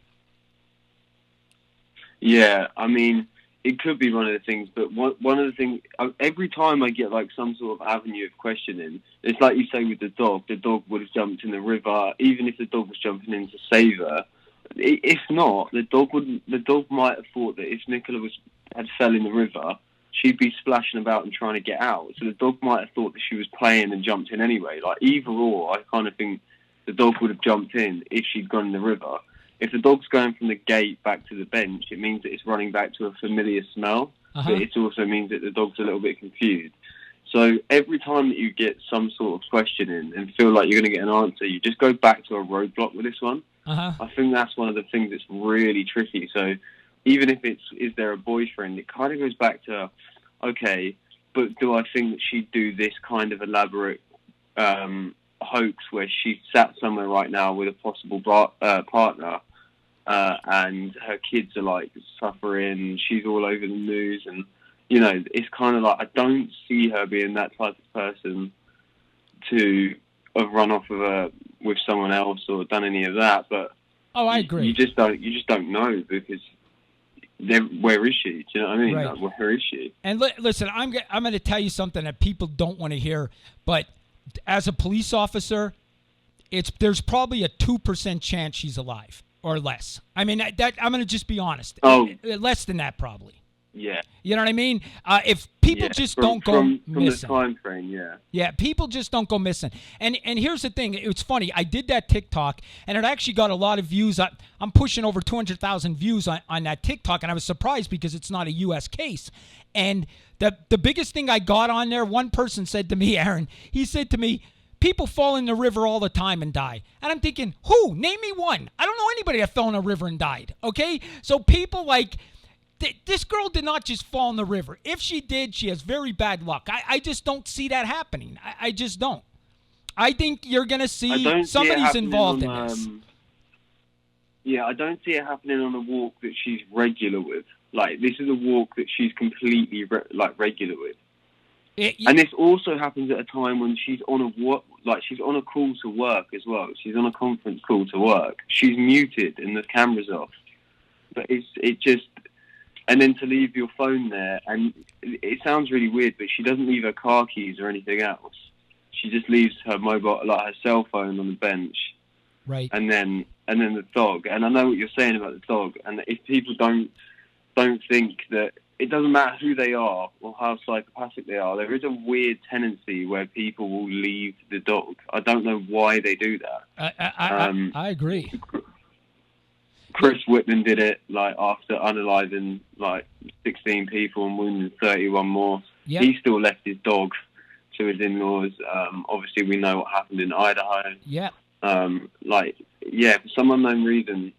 Yeah, I mean, it could be one of the things, but one of the things, every time I get like some sort of avenue of questioning, it's like you say with the dog would have jumped in the river, even if the dog was jumping in to save her. If not, the dog might have thought that if Nicola had fell in the river, she'd be splashing about and trying to get out. So the dog might have thought that she was playing and jumped in anyway. Like, either or, I kind of think the dog would have jumped in if she'd gone in the river. If the dog's going from the gate back to the bench, it means that it's running back to a familiar smell, but it also means that the dog's a little bit confused. So every time that you get some sort of questioning and feel like you're going to get an answer, you just go back to a roadblock with this one. I think that's one of the things that's really tricky. So even if is there a boyfriend, it kind of goes back to, okay, but do I think that she'd do this kind of elaborate hoax where she's sat somewhere right now with a possible partner, and her kids are like suffering, she's all over the news, and you know, it's kind of like, I don't see her being that type of person to have run off with someone else or done any of that. But I agree. You just don't know, because where is she? Do you know what I mean? Right. Like, where is she? And listen, I'm going to tell you something that people don't want to hear, but as a police officer, there's probably a 2% chance she's alive or less. I mean, that I'm going to just be honest. Less than that, probably. Yeah. You know what I mean? If people don't go missing. From the time frame, yeah. Yeah, people just don't go missing. And here's the thing. It's funny. I did that TikTok, and it actually got a lot of views. I'm pushing over 200,000 views on that TikTok, and I was surprised because it's not a U.S. case. And the biggest thing I got on there, one person said to me, Aaron, he said to me, people fall in the river all the time and die. And I'm thinking, who? Name me one. I don't know anybody that fell in a river and died, okay? So people like... This girl did not just fall in the river. If she did, she has very bad luck. I just don't see that happening. I just don't. I think you're going to see somebody's involved in this. Yeah, I don't see it happening on a walk that she's regular with. Like, this is a walk that she's completely regular with. And this also happens at a time when she's on she's on a call to work as well. She's on a conference call to work. She's muted and the camera's off. But it just... And then to leave your phone there, and it sounds really weird, but she doesn't leave her car keys or anything else. She just leaves her mobile, like her cell phone, on the bench. Right. And then the dog. And I know what you're saying about the dog. And if people don't think that it doesn't matter who they are or how psychopathic they are, there is a weird tendency where people will leave the dog. I don't know why they do that. I agree. Chris Whitman did it, like, after unaliving, 16 people and wounding 31 more. Yep. He still left his dog to his in-laws. Obviously, we know what happened in Idaho. Yeah. For some unknown reason,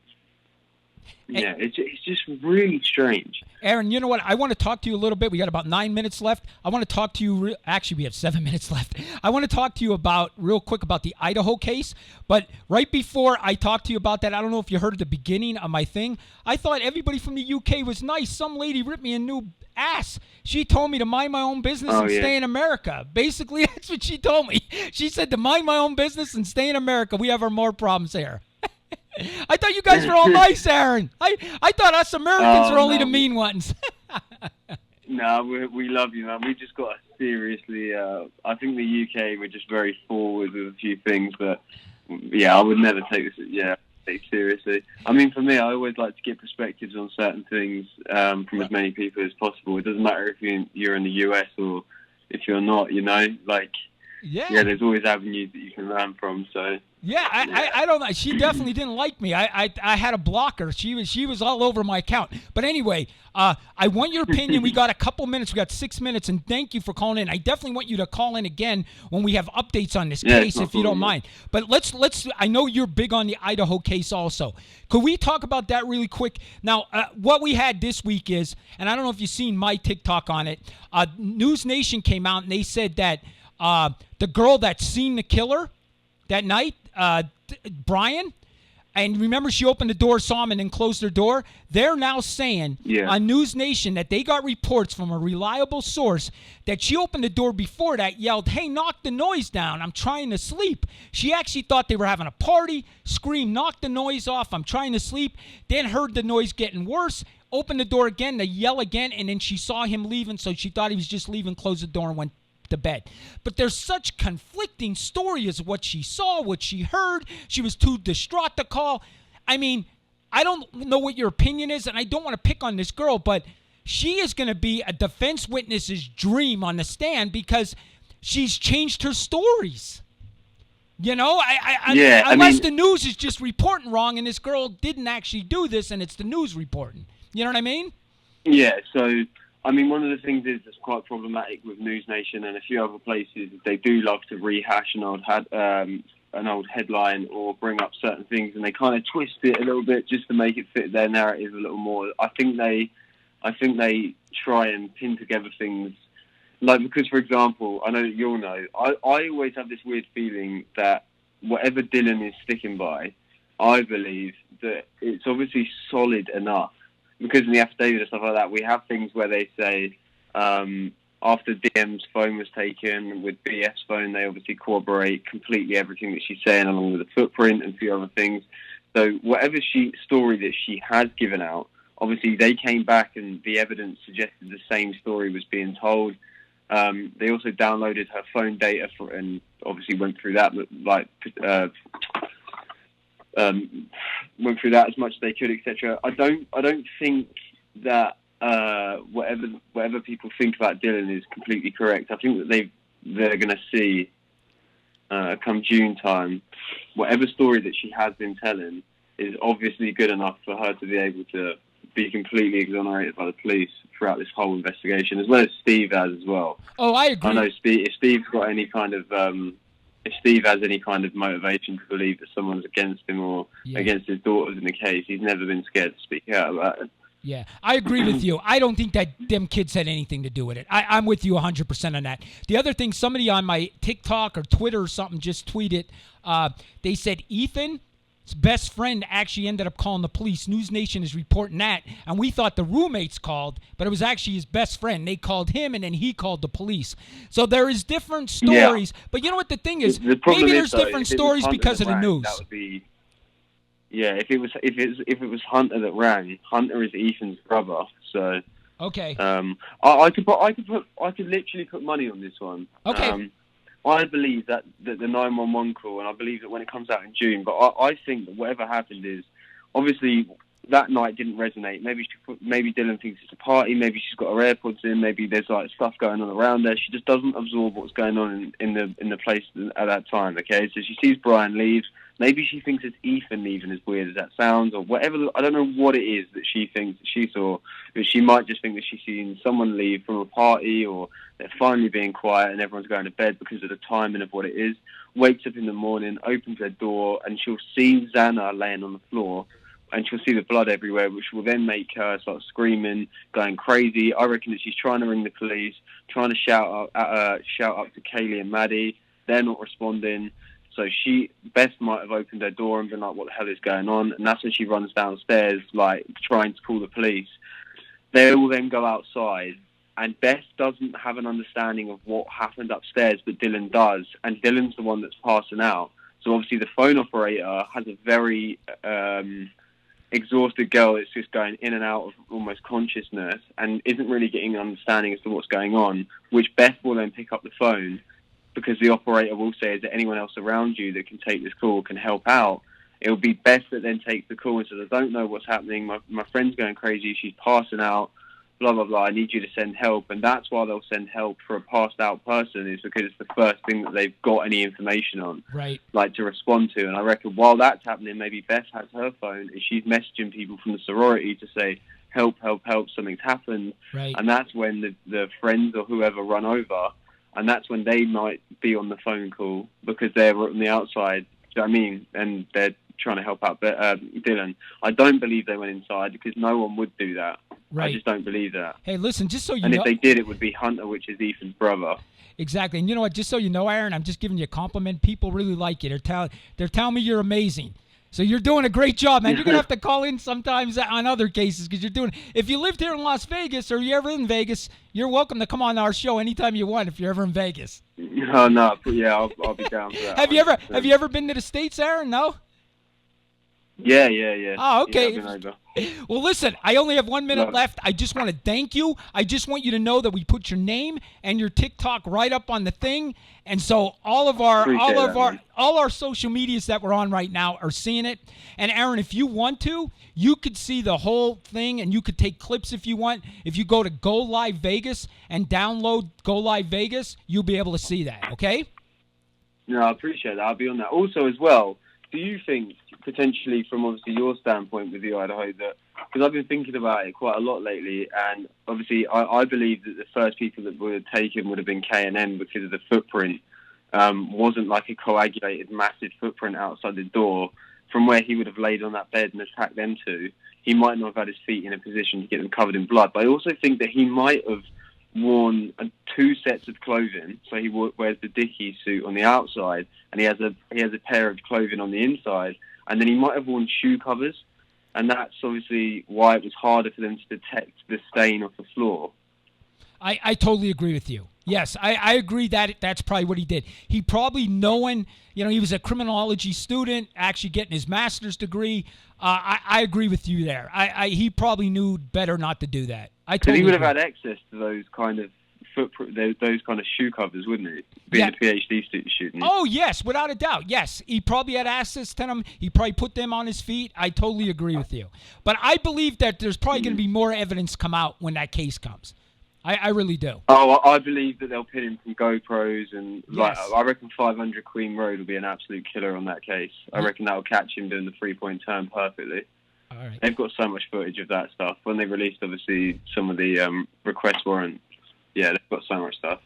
Yeah, it's just really strange. Aaron, you know what? I want to talk to you a little bit. We got about 9 minutes left. I want to talk to you. Actually, we have 7 minutes left. I want to talk to you real quick about the Idaho case. But right before I talk to you about that, I don't know if you heard at the beginning of my thing. I thought everybody from the UK was nice. Some lady ripped me a new ass. She told me to mind my own business and stay in America. Basically, that's what she told me. She said to mind my own business and stay in America. We have our more problems here. I thought you guys were all nice, Aaron. I thought us Americans were only the mean ones. No, we love you, man. We just got to seriously. I think the UK we're just very forward with a few things, but yeah, I would never take this. Yeah, take seriously. I mean, for me, I always like to get perspectives on certain things from as many people as possible. It doesn't matter if you're in the US or if you're not. You know, like. Yeah, there's always avenues that you can learn from. So I don't know. She definitely didn't like me. I had to block her. She was all over my account. But anyway, I want your opinion. We got a couple minutes. We got 6 minutes, and thank you for calling in. I definitely want you to call in again when we have updates on this case, if you don't mind. But let's. I know you're big on the Idaho case also. Could we talk about that really quick? Now, what we had this week is, and I don't know if you've seen my TikTok on it. News Nation came out and they said that. The girl that seen the killer that night, Brian, and remember she opened the door, saw him, and then closed her door? They're now saying on News Nation that they got reports from a reliable source that she opened the door before that, yelled, "Hey, knock the noise down. I'm trying to sleep." She actually thought they were having a party, screamed, "Knock the noise off. I'm trying to sleep." Then heard the noise getting worse, opened the door again, they yell again, and then she saw him leaving, so she thought he was just leaving, closed the door, and went to bed. But there's such conflicting stories of what she saw, what she heard. She was too distraught to call. I mean, I don't know what your opinion is, and I don't want to pick on this girl, but she is going to be a defense witness's dream on the stand because she's changed her stories. You know, unless the news is just reporting wrong and this girl didn't actually do this and it's the news reporting. You know what I mean? Yeah, so I mean, one of the things that's quite problematic with News Nation and a few other places is they do love to rehash an old headline or bring up certain things, and they kind of twist it a little bit just to make it fit their narrative a little more. I think they try and pin together things, like because, for example, I know that you'll know, I always have this weird feeling that whatever Dylan is sticking by, I believe that it's obviously solid enough. Because in the affidavit and stuff like that, we have things where they say after DM's phone was taken, with BF's phone, they obviously corroborate completely everything that she's saying, along with the footprint and a few other things. So whatever story that she has given out, obviously they came back and the evidence suggested the same story was being told. They also downloaded her phone data and obviously went through that, went through that as much as they could, etc. I don't think that whatever people think about Dylan is completely correct. I think that they're going to see come June time, whatever story that she has been telling is obviously good enough for her to be able to be completely exonerated by the police throughout this whole investigation, as well as Steve has as well. Oh, I agree. I know if Steve's got any kind of if Steve has any kind of motivation to believe that someone's against him or against his daughters in the case, he's never been scared to speak out about it. Yeah, I agree with you. I don't think that them kids had anything to do with it. I'm with you 100% on that. The other thing, somebody on my TikTok or Twitter or something just tweeted, they said Ethan's best friend actually ended up calling the police. News Nation is reporting that, and we thought the roommates called, but it was actually his best friend. They called him, and then he called the police. So there is different stories, but you know what the thing is? Maybe there's different stories because of the news. That would be, if it was Hunter that rang. Hunter is Ethan's brother, so okay. I could literally put money on this one. Okay. I believe that the 911 call, and I believe that when it comes out in June, but I think that whatever happened is, obviously, that night didn't resonate. Maybe Dylan thinks it's a party, maybe she's got her AirPods in, maybe there's like stuff going on around her. She just doesn't absorb what's going on in the place at that time, okay? So she sees Brian leave. Maybe she thinks it's Ethan leaving, as weird as that sounds, or whatever. I don't know what it is that she thinks that she saw, but she might just think that she's seen someone leave from a party, or they're finally being quiet and everyone's going to bed because of the timing of what it is. Wakes up in the morning, opens her door, and she'll see Xana laying on the floor and she'll see the blood everywhere, which will then make her start screaming, going crazy. I reckon that she's trying to ring the police, trying to shout up to Kaylee and Maddie. They're not responding. So Beth might have opened her door and been like, what the hell is going on? And that's when she runs downstairs, like, trying to call the police. They will then go outside, and Beth doesn't have an understanding of what happened upstairs, but Dylan does. And Dylan's the one that's passing out. So obviously the phone operator has a very exhausted girl that's just going in and out of almost consciousness and isn't really getting an understanding as to what's going on, which Beth will then pick up the phone because the operator will say, is there anyone else around you that can take this call, can help out? It will be Beth that then takes the call and says, I don't know what's happening. My friend's going crazy. She's passing out. Blah, blah, blah. I need you to send help. And that's why they'll send help for a passed out person, is because it's the first thing that they've got any information on, Right. like to respond to. And I reckon while that's happening, maybe Beth has her phone and she's messaging people from the sorority to say, help, help, help, something's happened. Right. And that's when the friends or whoever run over, and that's when they might be on the phone call because they're on the outside. Do you know what I mean? And they're trying to help out Dylan. I don't believe they went inside because no one would do that. Right. I just don't believe that. Hey, listen, just so you And know. if they did, it would be Hunter, which is Ethan's brother. Exactly. And you know what? Just so you know, Aaron, I'm just giving you a compliment. People really like you. They're telling me you're amazing. So you're doing a great job, man. You're going to have to call in sometimes on other cases because you're doing. If you lived here in Las Vegas or you're ever in Vegas, you're welcome to come on our show anytime you want if you're ever in Vegas. Oh, no. Yeah, I'll be down for that. Have you ever been to the States, Aaron? No? Yeah. Oh, okay. Yeah, I've been over. Well, listen, I only have 1 minute left. I just want to thank you. I just want you to know that we put your name and your TikTok right up on the thing, and so all our social medias that we're on right now are seeing it. And Aaron, if you want to, you could see the whole thing, and you could take clips if you want. If you go to Go Live Vegas and download Go Live Vegas, you'll be able to see that. Okay? No, I appreciate that. I'll be on that. Also, as well, do you think, potentially from obviously your standpoint with the Idaho, that, because I've been thinking about it quite a lot lately, and obviously I believe that the first people that were taken would have been K&M because of the footprint. Wasn't like a coagulated massive footprint outside the door from where he would have laid on that bed and attacked them two. He might not have had his feet in a position to get them covered in blood, but I also think that he might have worn two sets of clothing. So he wears the Dickies suit on the outside, and he has a pair of clothing on the inside, and then he might have worn shoe covers, and that's obviously why it was harder for them to detect the stain off the floor. I totally agree with you. Yes, I agree that that's probably what he did. He probably knowing, he was a criminology student, actually getting his master's degree. I agree with you there. He probably knew better not to do that. Because he would have had access to those kind of those kind of shoe covers, wouldn't he? Being a PhD student. Oh, yes, without a doubt. Yes, he probably had access to them. He probably put them on his feet. I totally agree with you. But I believe that there's probably going to be more evidence come out when that case comes. I really do. Oh, I believe that they'll pin him from GoPros, and Yes. I reckon 500 Queen Road will be an absolute killer on that case. I reckon that'll catch him doing the 3-point turn perfectly. All right. They've got so much footage of that stuff. When they released, obviously, some of the request warrant, they've got so much stuff.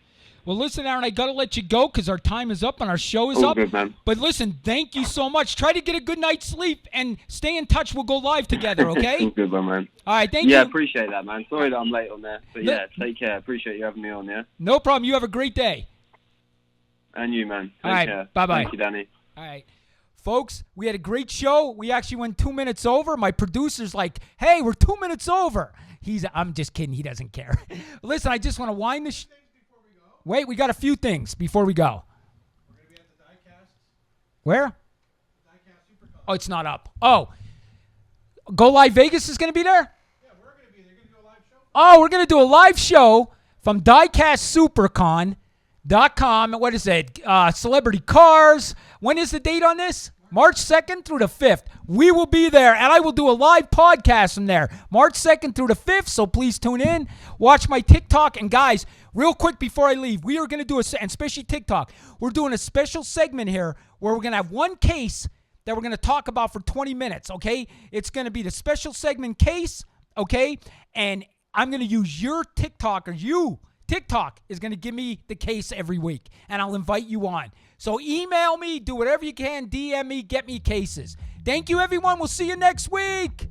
Well, listen, Aaron, I got to let you go because our time is up and our show is All up. good, man. But listen, thank you so much. Try to get a good night's sleep and stay in touch. We'll go live together, okay? All good, man. All right, thank you. Yeah, appreciate that, man. Sorry that I'm late on there. But yeah, take care. Appreciate you having me on, yeah? No problem. You have a great day. And you, man. Take All right, care. bye-bye. Thank you, Danny. All right. Folks, we had a great show. We actually went 2 minutes over. My producer's like, hey, we're 2 minutes over. I'm just kidding. He doesn't care. Listen, I just want to wind the Wait, we got a few things before we go. We're going to be at the Diecast. Where? Diecast Supercon. Oh, it's not up. Oh, Go Live Vegas is going to be there? Yeah, we're going to be there. Going to do a live show. Oh, we're going to do a live show from diecastsupercon.com. What is it? Celebrity Cars. When is the date on this? March 2nd through the 5th. We will be there, and I will do a live podcast from there. March 2nd through the 5th, so please tune in. Watch my TikTok. And, guys, real quick before I leave, we are going to do and especially TikTok, we're doing a special segment here where we're going to have one case that we're going to talk about for 20 minutes, okay? It's going to be the special segment case, okay? And I'm going to use your TikTok, or TikTok is going to give me the case every week, and I'll invite you on. So email me, do whatever you can, DM me, get me cases. Thank you, everyone. We'll see you next week.